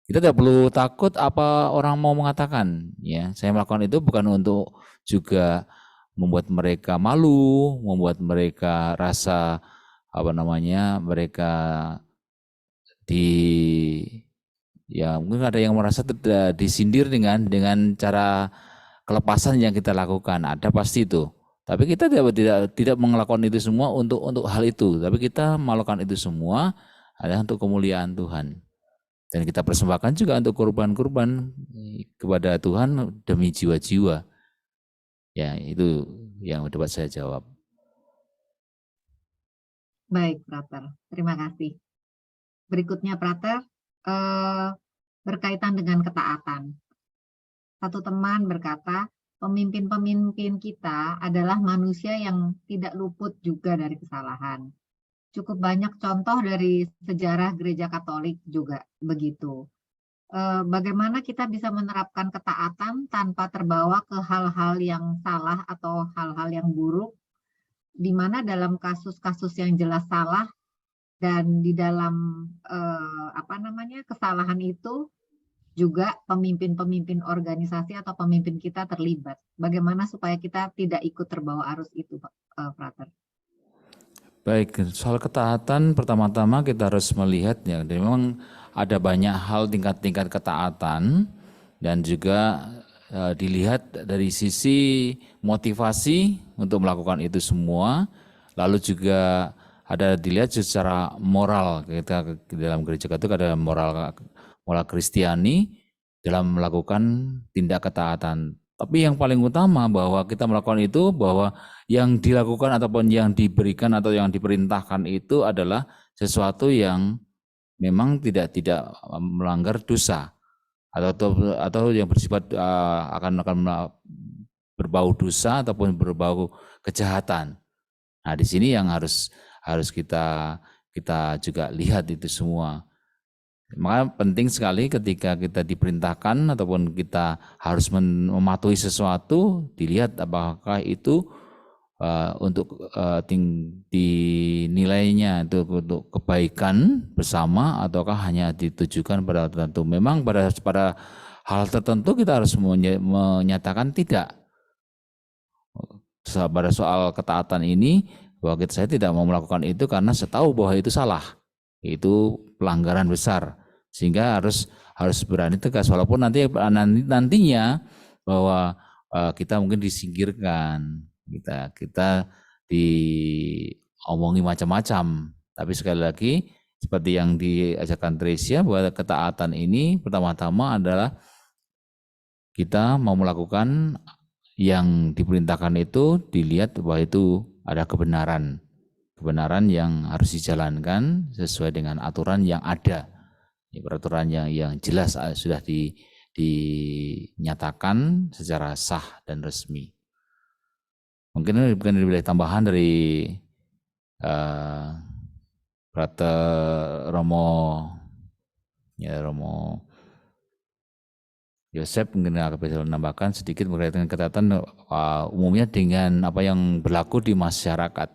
Kita tidak perlu takut apa orang mau mengatakan. Ya, saya melakukan itu bukan untuk juga membuat mereka malu, membuat mereka rasa mereka mungkin ada yang merasa disindir dengan cara kelepasan yang kita lakukan. Ada pasti itu. Tapi kita tidak melakukan itu semua untuk hal itu. Tapi kita melakukan itu semua adalah untuk kemuliaan Tuhan. Dan kita persembahkan juga untuk kurban-kurban kepada Tuhan demi jiwa-jiwa. Ya, itu yang dapat saya jawab. Baik, Frater. Terima kasih. Berikutnya, Frater, berkaitan dengan ketaatan. Satu teman berkata, pemimpin-pemimpin kita adalah manusia yang tidak luput juga dari kesalahan. Cukup banyak contoh dari sejarah gereja Katolik juga begitu. Bagaimana kita bisa menerapkan ketaatan tanpa terbawa ke hal-hal yang salah atau hal-hal yang buruk, di mana dalam kasus-kasus yang jelas salah Dan di dalam kesalahan itu juga pemimpin-pemimpin organisasi atau pemimpin kita terlibat. Bagaimana supaya kita tidak ikut terbawa arus itu, Frater? Baik, soal ketaatan pertama-tama kita harus melihat ya, memang ada banyak hal tingkat-tingkat ketaatan dan juga dilihat dari sisi motivasi untuk melakukan itu semua, lalu juga ada dilihat secara moral. Kita dalam gereja Katolik ada moral Kristiani dalam melakukan tindak ketaatan. Tapi yang paling utama bahwa kita melakukan itu, bahwa yang dilakukan ataupun yang diberikan atau yang diperintahkan itu adalah sesuatu yang memang tidak melanggar dosa atau yang bersifat akan berbau dosa ataupun berbau kejahatan. Nah, di sini yang harus kita juga lihat itu semua. Maka penting sekali ketika kita diperintahkan ataupun kita harus mematuhi sesuatu, dilihat apakah itu untuk dinilainya itu untuk kebaikan bersama ataukah hanya ditujukan pada tertentu. Memang pada hal tertentu kita harus menyatakan tidak. Pada soal ketaatan ini, bahwa saya tidak mau melakukan itu karena saya tahu bahwa itu salah, itu pelanggaran besar, sehingga harus berani tegas walaupun nantinya bahwa kita mungkin disingkirkan, kita diomongi macam-macam. Tapi sekali lagi seperti yang diajarkan Tresia, bahwa ketaatan ini pertama-tama adalah kita mau melakukan yang diperintahkan itu, dilihat bahwa itu ada kebenaran yang harus dijalankan sesuai dengan aturan yang ada. Peraturan yang jelas sudah dinyatakan secara sah dan resmi. Mungkin lebih tambahan dari Frater Romo Yosef, mungkin akan bisa menambahkan sedikit berkaitan dengan ketaatan umumnya dengan apa yang berlaku di masyarakat.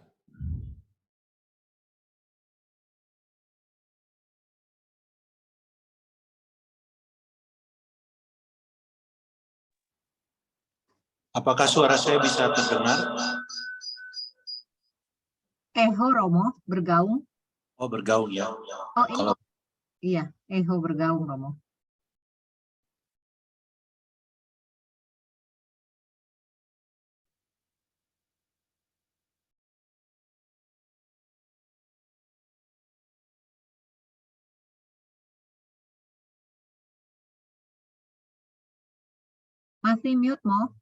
Apakah suara saya bisa terdengar? Eho Romo, bergaung. Oh, bergaung ya. Oh, iya, eho bergaung Romo. Masih mute, Mo.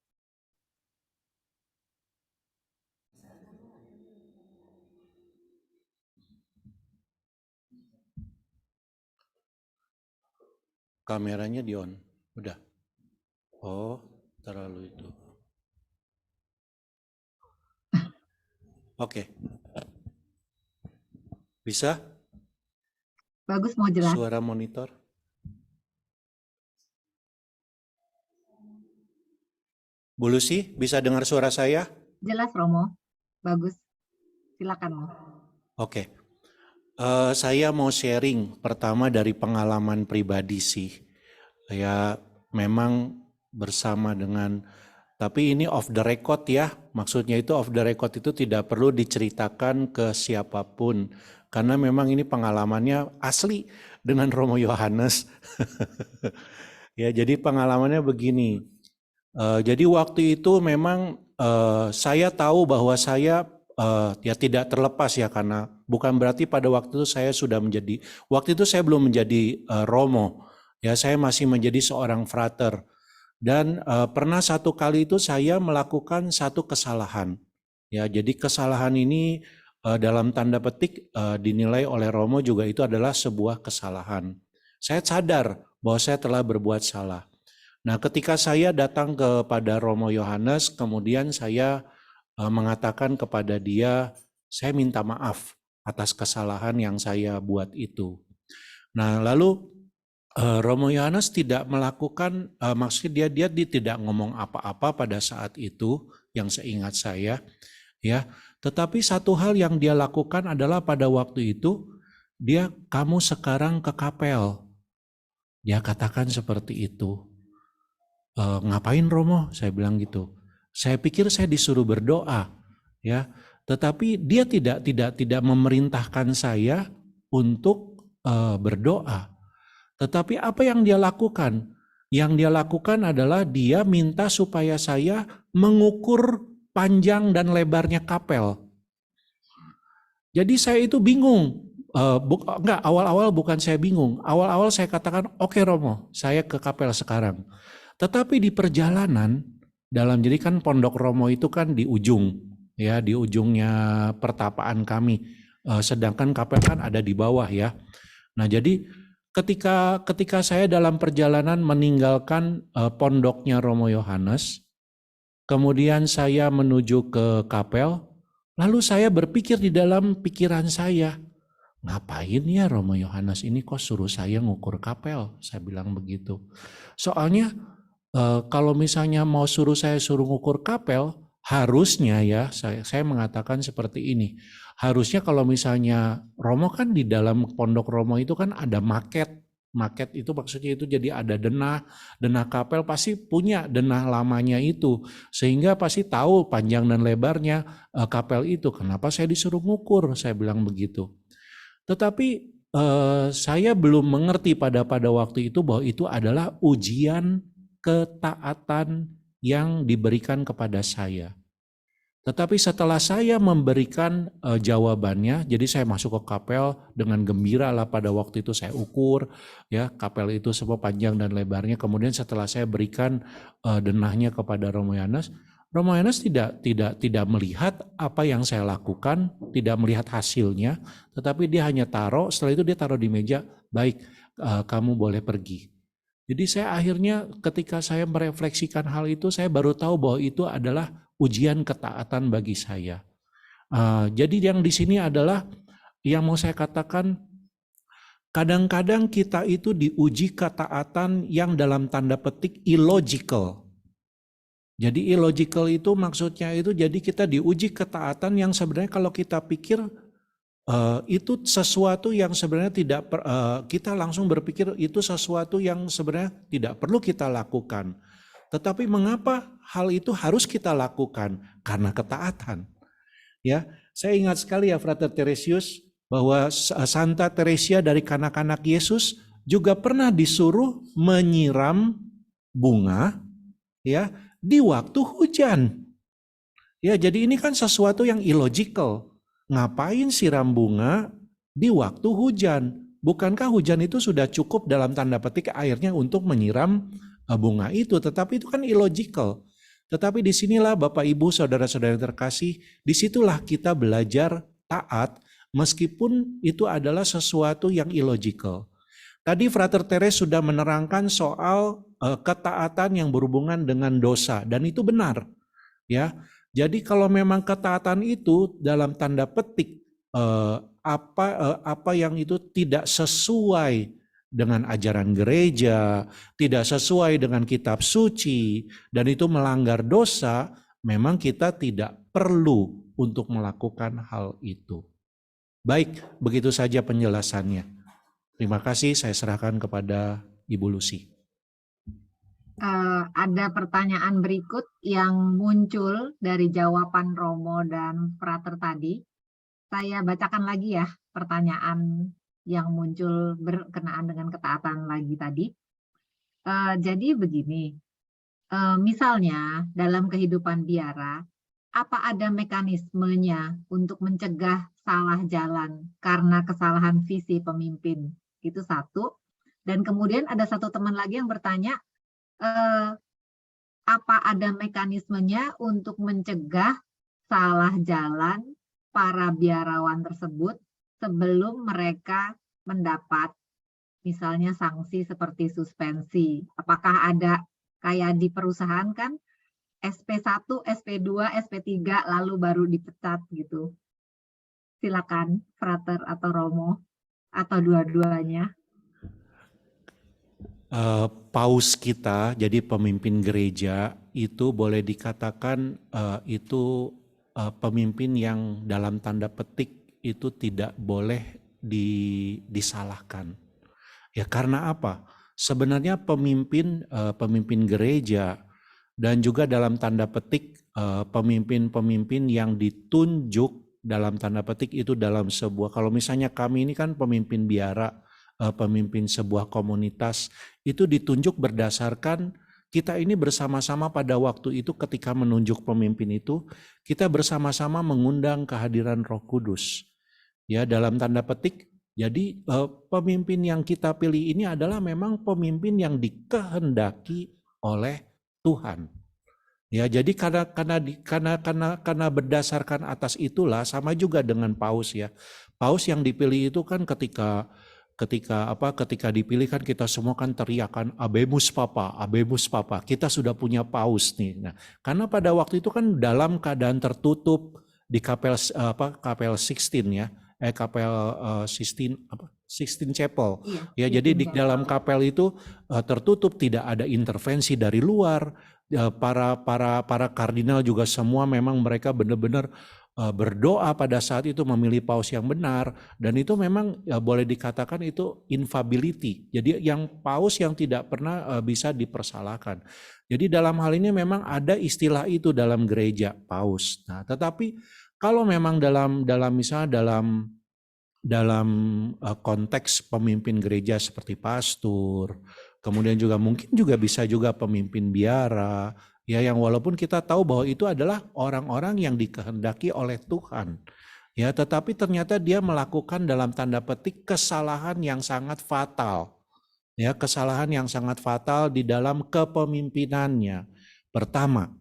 Kameranya di on. Udah. Oh, terlalu itu. Oke. Bisa? Bagus, mau jelas. Suara monitor. Bu Lucy, bisa dengar suara saya? Jelas, Romo. Bagus. Silakan, Mo. Oke. Saya mau sharing pertama dari pengalaman pribadi sih. Ya, memang bersama dengan, tapi ini off the record ya. Maksudnya itu off the record itu tidak perlu diceritakan ke siapapun. Karena memang ini pengalamannya asli dengan Romo Yohanes. Ya, jadi pengalamannya begini. Jadi waktu itu memang saya tahu bahwa saya ya tidak terlepas ya, karena bukan berarti pada waktu itu saya sudah menjadi, waktu itu saya belum menjadi Romo, ya saya masih menjadi seorang frater. Dan pernah satu kali itu saya melakukan satu kesalahan, ya jadi kesalahan ini dalam tanda petik dinilai oleh Romo juga itu adalah sebuah kesalahan. Saya sadar bahwa saya telah berbuat salah. Nah, ketika saya datang kepada Romo Yohanes, kemudian saya mengatakan kepada dia, saya minta maaf atas kesalahan yang saya buat itu. Nah, lalu Romo Yohanes tidak melakukan, maksudnya dia tidak ngomong apa-apa pada saat itu, yang seingat saya, ya. Tetapi satu hal yang dia lakukan adalah pada waktu itu kamu sekarang ke kapel. Dia katakan seperti itu. Ngapain Romo? Saya bilang gitu. Saya pikir saya disuruh berdoa, ya. Tetapi dia tidak memerintahkan saya untuk berdoa. Tetapi apa yang dia lakukan? Yang dia lakukan adalah dia minta supaya saya mengukur panjang dan lebarnya kapel. Jadi saya itu bingung. Awal-awal bukan saya bingung. Awal-awal saya katakan, oke Romo, saya ke kapel sekarang. Tetapi di perjalanan, jadi kan Pondok Romo itu kan di ujung, ya, di ujungnya pertapaan kami. Sedangkan kapel kan ada di bawah, ya. Nah, jadi ketika saya dalam perjalanan meninggalkan pondoknya Romo Yohanes, kemudian saya menuju ke kapel, lalu saya berpikir di dalam pikiran saya, ngapain ya Romo Yohanes ini kok suruh saya ngukur kapel? Saya bilang begitu. Soalnya kalau misalnya mau suruh ngukur kapel, harusnya ya saya mengatakan seperti ini. Harusnya kalau misalnya Romo kan di dalam pondok Romo itu kan ada maket. Maket itu maksudnya itu jadi ada denah kapel pasti punya denah lamanya itu. Sehingga pasti tahu panjang dan lebarnya kapel itu. Kenapa saya disuruh ngukur? Saya bilang begitu. Tetapi saya belum mengerti pada waktu itu bahwa itu adalah ujian ketaatan yang diberikan kepada saya. Tetapi setelah saya memberikan jawabannya, jadi saya masuk ke kapel dengan gembira lah pada waktu itu saya ukur ya kapel itu semua panjang dan lebarnya. Kemudian setelah saya berikan denahnya kepada Romo Yohanes tidak melihat apa yang saya lakukan, tidak melihat hasilnya, tetapi dia hanya taruh. Setelah itu dia taruh di meja, baik kamu boleh pergi. Jadi saya akhirnya ketika saya merefleksikan hal itu, saya baru tahu bahwa itu adalah ujian ketaatan bagi saya. Jadi yang di sini adalah yang mau saya katakan, kadang-kadang kita itu diuji ketaatan yang dalam tanda petik illogical. Jadi illogical itu maksudnya itu jadi kita diuji ketaatan yang sebenarnya kalau kita pikir itu sesuatu yang sebenarnya kita langsung berpikir itu sesuatu yang sebenarnya tidak perlu kita lakukan. Tetapi mengapa hal itu harus kita lakukan? Karena ketaatan. Ya, saya ingat sekali ya Frater Teresius bahwa Santa Teresia dari kanak-kanak Yesus juga pernah disuruh menyiram bunga ya di waktu hujan. Ya, jadi ini kan sesuatu yang illogical. Ngapain siram bunga di waktu hujan? Bukankah hujan itu sudah cukup dalam tanda petik airnya untuk menyiram bunga itu? Tetapi itu kan illogical. Tetapi disinilah Bapak Ibu Saudara-saudara yang terkasih, disitulah kita belajar taat meskipun itu adalah sesuatu yang illogical. Tadi Frater Teres sudah menerangkan soal ketaatan yang berhubungan dengan dosa dan itu benar. Ya. Jadi kalau memang ketaatan itu dalam tanda petik apa yang itu tidak sesuai dengan ajaran gereja, tidak sesuai dengan kitab suci, dan itu melanggar dosa, memang kita tidak perlu untuk melakukan hal itu. Baik, begitu saja penjelasannya. Terima kasih, saya serahkan kepada Ibu Lucy. Ada pertanyaan berikut yang muncul dari jawaban Romo dan Frater tadi. Saya bacakan lagi ya pertanyaan yang muncul berkenaan dengan ketaatan lagi tadi. Jadi begini, misalnya dalam kehidupan biara, apa ada mekanismenya untuk mencegah salah jalan karena kesalahan visi pemimpin? Itu satu. Dan kemudian ada satu teman lagi yang bertanya, apa ada mekanismenya untuk mencegah salah jalan para biarawan tersebut sebelum mereka mendapat misalnya sanksi seperti suspensi? Apakah ada kayak di perusahaan kan SP1, SP2, SP3 lalu baru dipecat gitu? Silakan Frater atau Romo atau dua-duanya. Paus kita, jadi pemimpin gereja itu boleh dikatakan itu pemimpin yang dalam tanda petik itu tidak boleh disalahkan. Ya karena apa? Sebenarnya pemimpin gereja dan juga dalam tanda petik pemimpin-pemimpin yang ditunjuk dalam tanda petik itu dalam sebuah, kalau misalnya kami ini kan pemimpin biara, pemimpin sebuah komunitas, itu ditunjuk berdasarkan kita ini bersama-sama pada waktu itu ketika menunjuk pemimpin itu, kita bersama-sama mengundang kehadiran Roh Kudus. Ya dalam tanda petik, jadi pemimpin yang kita pilih ini adalah memang pemimpin yang dikehendaki oleh Tuhan. Ya, jadi karena berdasarkan atas itulah sama juga dengan Paus ya. Paus yang dipilih itu kan ketika dipilih kan kita semua kan teriakan Abemus Papa, Abemus Papa. Kita sudah punya Paus nih. Nah, karena pada waktu itu kan dalam keadaan tertutup di kapel Sixtine ya. Kapel Sixtine Chapel. Iya, ya, jadi di dalam kapel itu tertutup, tidak ada intervensi dari luar. Para kardinal juga semua memang mereka benar-benar berdoa pada saat itu memilih paus yang benar, dan itu memang ya, boleh dikatakan itu infallibility. Jadi yang paus yang tidak pernah bisa dipersalahkan. Jadi dalam hal ini memang ada istilah itu dalam gereja paus. Nah, tetapi kalau memang dalam konteks pemimpin gereja seperti pastor, kemudian juga mungkin juga bisa juga pemimpin biara, ya yang walaupun kita tahu bahwa itu adalah orang-orang yang dikehendaki oleh Tuhan, ya tetapi ternyata dia melakukan dalam tanda petik kesalahan yang sangat fatal, ya kesalahan yang sangat fatal di dalam kepemimpinannya. Pertama,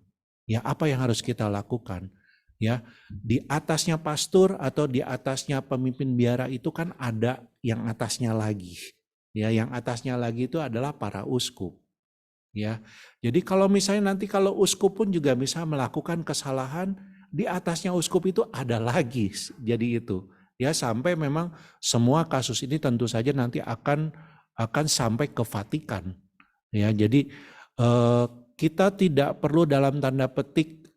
ya apa yang harus kita lakukan? Ya, di atasnya pastor atau di atasnya pemimpin biara itu kan ada yang atasnya lagi. Ya, yang atasnya lagi itu adalah para uskup. Ya. Jadi kalau misalnya nanti kalau uskup pun juga bisa melakukan kesalahan, di atasnya uskup itu ada lagi. Jadi itu. Ya, sampai memang semua kasus ini tentu saja nanti akan sampai ke Vatikan. Ya, jadi kita tidak perlu dalam tanda petik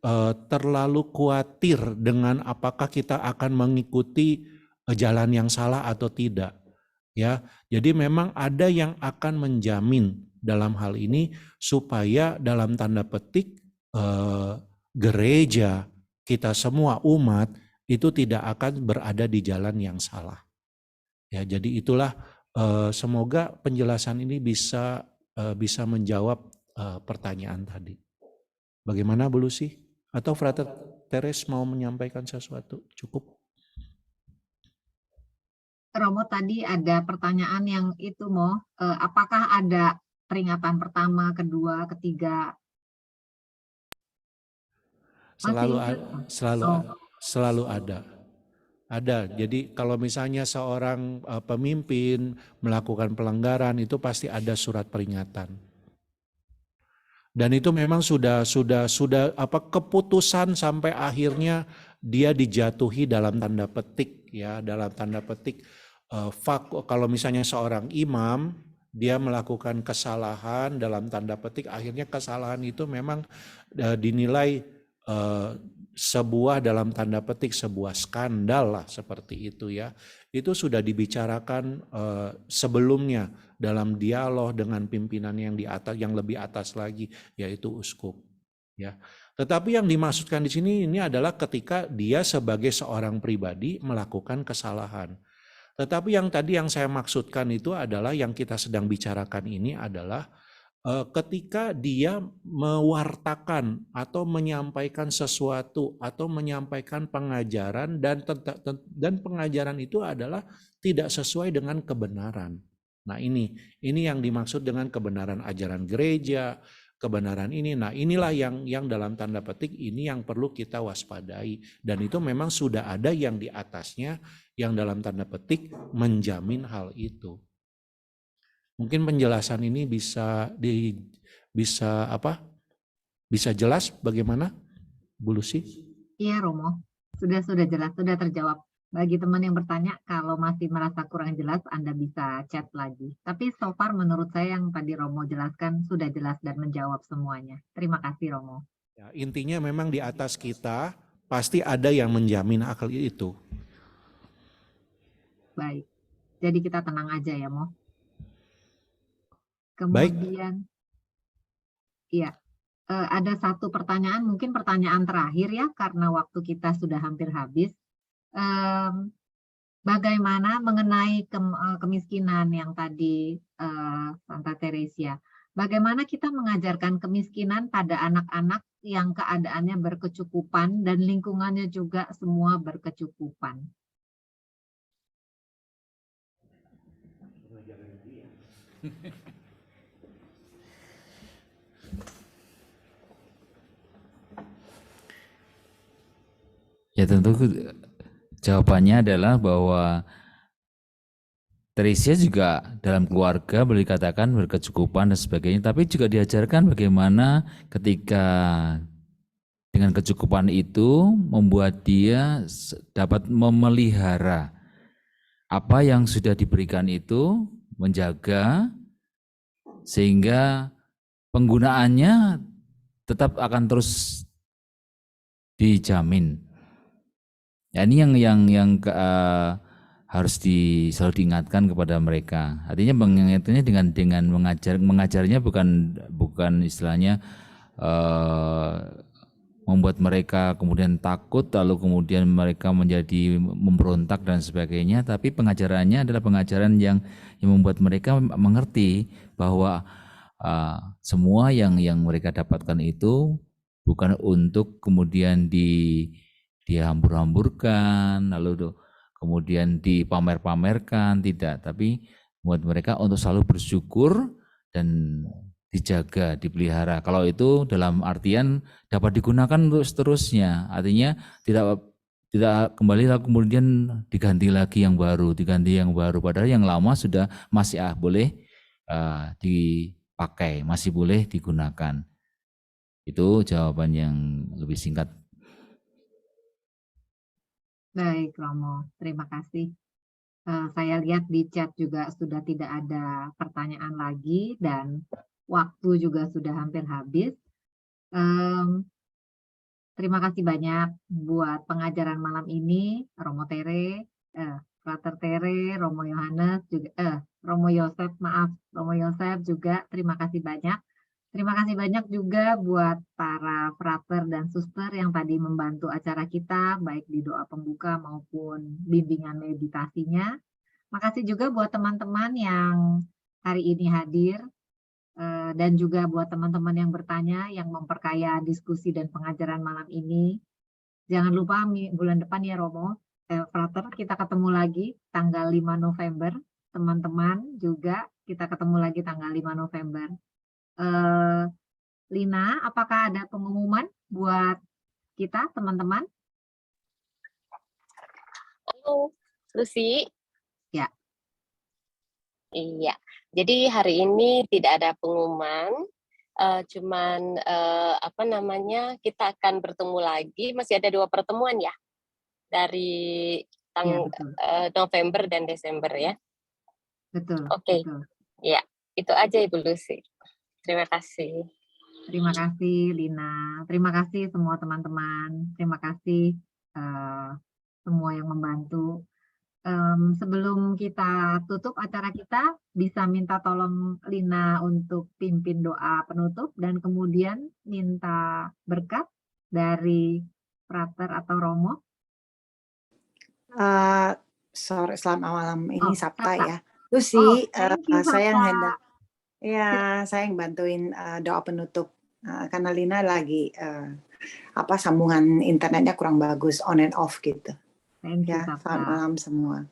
terlalu khawatir dengan apakah kita akan mengikuti jalan yang salah atau tidak. Ya, jadi memang ada yang akan menjamin dalam hal ini supaya dalam tanda petik gereja kita semua umat itu tidak akan berada di jalan yang salah. Ya, jadi itulah semoga penjelasan ini bisa menjawab pertanyaan tadi. Bagaimana Bu Lucy? Atau Frater Teres mau menyampaikan sesuatu? Cukup? Romo, tadi ada pertanyaan yang itu apakah ada peringatan pertama, kedua, ketiga? Selalu ada. Ada. Jadi kalau misalnya seorang pemimpin melakukan pelanggaran itu pasti ada surat peringatan. Dan itu memang sudah keputusan sampai akhirnya dia dijatuhi dalam tanda petik ya, dalam tanda petik kalau misalnya seorang imam dia melakukan kesalahan dalam tanda petik, akhirnya kesalahan itu memang dinilai sebuah dalam tanda petik sebuah skandal lah seperti itu ya. Itu sudah dibicarakan sebelumnya dalam dialog dengan pimpinan yang di atas, yang lebih atas lagi, yaitu uskup. Ya, tetapi yang dimaksudkan di sini ini adalah ketika dia sebagai seorang pribadi melakukan kesalahan. Tetapi yang tadi yang saya maksudkan itu adalah yang kita sedang bicarakan ini adalah ketika dia mewartakan atau menyampaikan sesuatu atau menyampaikan pengajaran dan pengajaran itu adalah tidak sesuai dengan kebenaran. Nah ini yang dimaksud dengan kebenaran ajaran gereja, kebenaran ini. Nah inilah yang dalam tanda petik ini yang perlu kita waspadai, dan itu memang sudah ada yang di atasnya yang dalam tanda petik menjamin hal itu. Mungkin penjelasan ini bisa jelas bagaimana Bu Lucy? Iya Romo, sudah jelas, sudah terjawab. Bagi teman yang bertanya, kalau masih merasa kurang jelas, Anda bisa chat lagi. Tapi so far menurut saya yang tadi Romo jelaskan sudah jelas dan menjawab semuanya. Terima kasih Romo. Ya, intinya memang di atas kita pasti ada yang menjamin akal itu. Baik. Jadi kita tenang aja ya, Mo. Baik. Kemudian, iya, ada satu pertanyaan, mungkin pertanyaan terakhir ya, karena waktu kita sudah hampir habis. Bagaimana mengenai kemiskinan yang tadi Santa Teresia? Bagaimana kita mengajarkan kemiskinan pada anak-anak yang keadaannya berkecukupan dan lingkungannya juga semua berkecukupan? Ya tentu jawabannya adalah bahwa Teresia juga dalam keluarga boleh dikatakan berkecukupan dan sebagainya, tapi juga diajarkan bagaimana ketika dengan kecukupan itu membuat dia dapat memelihara apa yang sudah diberikan itu, menjaga sehingga penggunaannya tetap akan terus dijamin. Ya, ini yang harus selalu diingatkan kepada mereka. Artinya mengingatnya dengan mengajarnya bukan istilahnya membuat mereka kemudian takut lalu kemudian mereka menjadi memberontak dan sebagainya, tapi pengajarannya adalah pengajaran yang membuat mereka mengerti bahwa semua yang mereka dapatkan itu bukan untuk kemudian dihambur-hamburkan lalu kemudian dipamer-pamerkan, tidak, tapi buat mereka untuk selalu bersyukur dan dijaga, dipelihara. Kalau itu dalam artian dapat digunakan untuk seterusnya, artinya tidak kembali lalu kemudian diganti lagi yang baru, padahal yang lama sudah masih boleh dipakai, masih boleh digunakan. Itu jawaban yang lebih singkat. Baik, Romo. Terima kasih. Saya lihat di chat juga sudah tidak ada pertanyaan lagi dan waktu juga sudah hampir habis. Terima kasih banyak buat pengajaran malam ini, Romo Tere, Frater Tere, Romo Yohanes juga, Romo Yosef, maaf, Romo Yosef juga. Terima kasih banyak. Terima kasih banyak juga buat para frater dan suster yang tadi membantu acara kita, baik di doa pembuka maupun bimbingan meditasinya. Makasih juga buat teman-teman yang hari ini hadir, dan juga buat teman-teman yang bertanya, yang memperkaya diskusi dan pengajaran malam ini. Jangan lupa bulan depan ya Romo, frater, kita ketemu lagi tanggal 5 November. Teman-teman juga kita ketemu lagi tanggal 5 November. Lina, apakah ada pengumuman buat kita, teman-teman? Halo, Lucy. Ya. Iya, jadi hari ini tidak ada pengumuman, cuman kita akan bertemu lagi. Masih ada 2 pertemuan ya, dari Ya, betul. November dan Desember ya. Betul. Oke. Betul. Ya, itu aja Ibu Lucy. Terima kasih. Terima kasih Lina. Terima kasih semua teman-teman. Terima kasih semua yang membantu. Sebelum kita tutup acara kita, bisa minta tolong Lina untuk pimpin doa penutup dan kemudian minta berkat dari frater atau Romo. Selamat malam, ini Sabta ya. Lucy, saya yang bantuin doa penutup karena Lina lagi sambungan internetnya kurang bagus, on and off gitu. Selamat malam semua.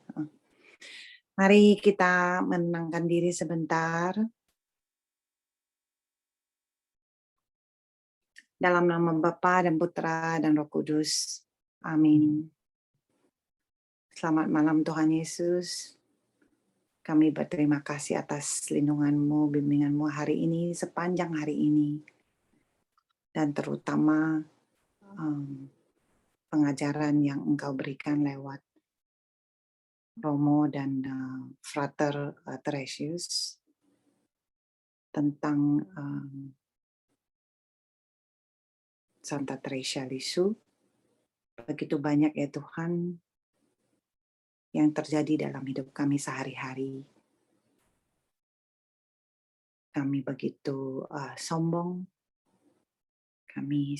Mari kita menenangkan diri sebentar. Dalam nama Bapa dan Putra dan Roh Kudus. Amin. Selamat malam Tuhan Yesus. Kami berterima kasih atas lindungan-Mu, bimbingan-Mu hari ini, sepanjang hari ini. Dan terutama pengajaran yang Engkau berikan lewat Romo dan Frater Teresius tentang Santa Teresia Lisu. Begitu banyak ya Tuhan yang terjadi dalam hidup kami sehari-hari. Kami begitu sombong, kami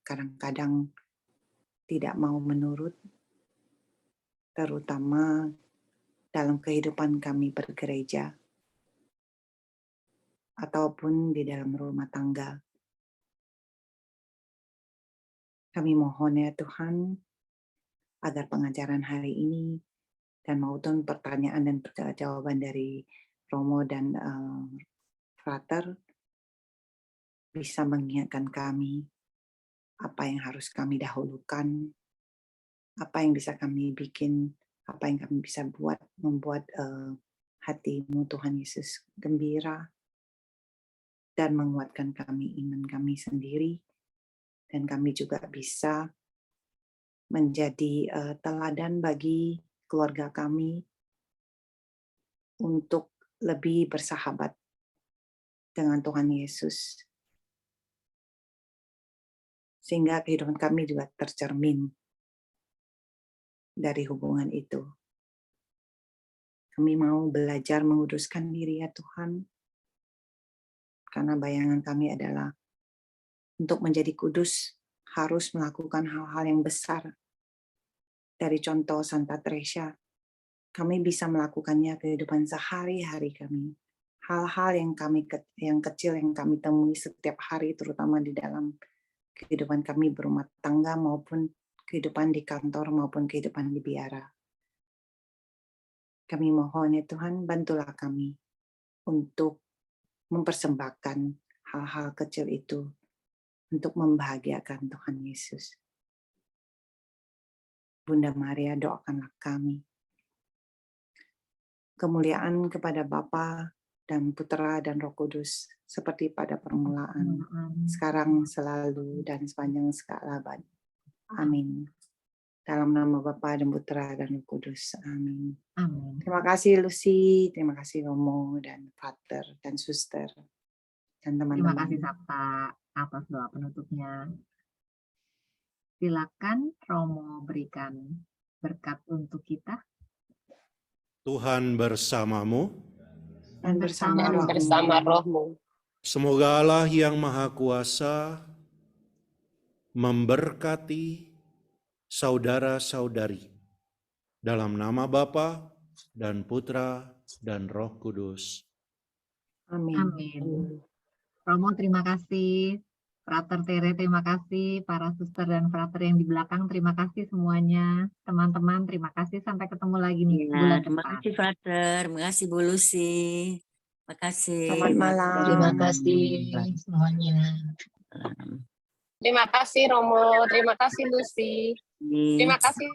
kadang-kadang tidak mau menurut, terutama dalam kehidupan kami bergereja ataupun di dalam rumah tangga. Kami mohon ya Tuhan, agar pengajaran hari ini dan maupun pertanyaan dan jawaban dari Romo dan Frater bisa mengingatkan kami apa yang harus kami dahulukan, apa yang bisa kami bikin, apa yang kami bisa membuat hatimu Tuhan Yesus gembira dan menguatkan kami iman kami sendiri, dan kami juga bisa menjadi teladan bagi keluarga kami untuk lebih bersahabat dengan Tuhan Yesus, sehingga kehidupan kami juga tercermin dari hubungan itu. Kami mau belajar menguduskan diri ya Tuhan, karena bayangan kami adalah untuk menjadi kudus harus melakukan hal-hal yang besar. Dari contoh Santa Teresa, kami bisa melakukannya kehidupan sehari-hari kami. Hal-hal yang kecil yang kami temui setiap hari, terutama di dalam kehidupan kami berumah tangga maupun kehidupan di kantor maupun kehidupan di biara. Kami mohon ya Tuhan, bantulah kami untuk mempersembahkan hal-hal kecil itu untuk membahagiakan Tuhan Yesus. Bunda Maria, doakanlah kami. Kemuliaan kepada Bapa dan Putra dan Roh Kudus, seperti pada permulaan, sekarang, selalu, dan sepanjang segala abad. Amin. Dalam nama Bapa dan Putra dan Roh Kudus. Amin. Amin. Terima kasih Lucy, terima kasih Romo dan Pater dan Suster dan Terima teman-teman. kasih Sabta atas doa penutupnya. Silakan Romo berikan berkat untuk kita. Tuhan bersamamu. Dan bersama Dan rohmu. bersama rohmu. Semoga Allah yang Maha Kuasa memberkati saudara-saudari dalam nama Bapa dan Putra dan Roh Kudus. Amin. Amin. Romo terima kasih, Frater Tere terima kasih, para suster dan frater yang di belakang terima kasih semuanya. Teman-teman terima kasih, sampai ketemu lagi nih bulan Terima depan. kasih Frater, terima kasih Bu Lucy. Terima kasih. Selamat malam. Terima kasih semuanya. Terima kasih Romo, terima kasih Lucy, terima kasih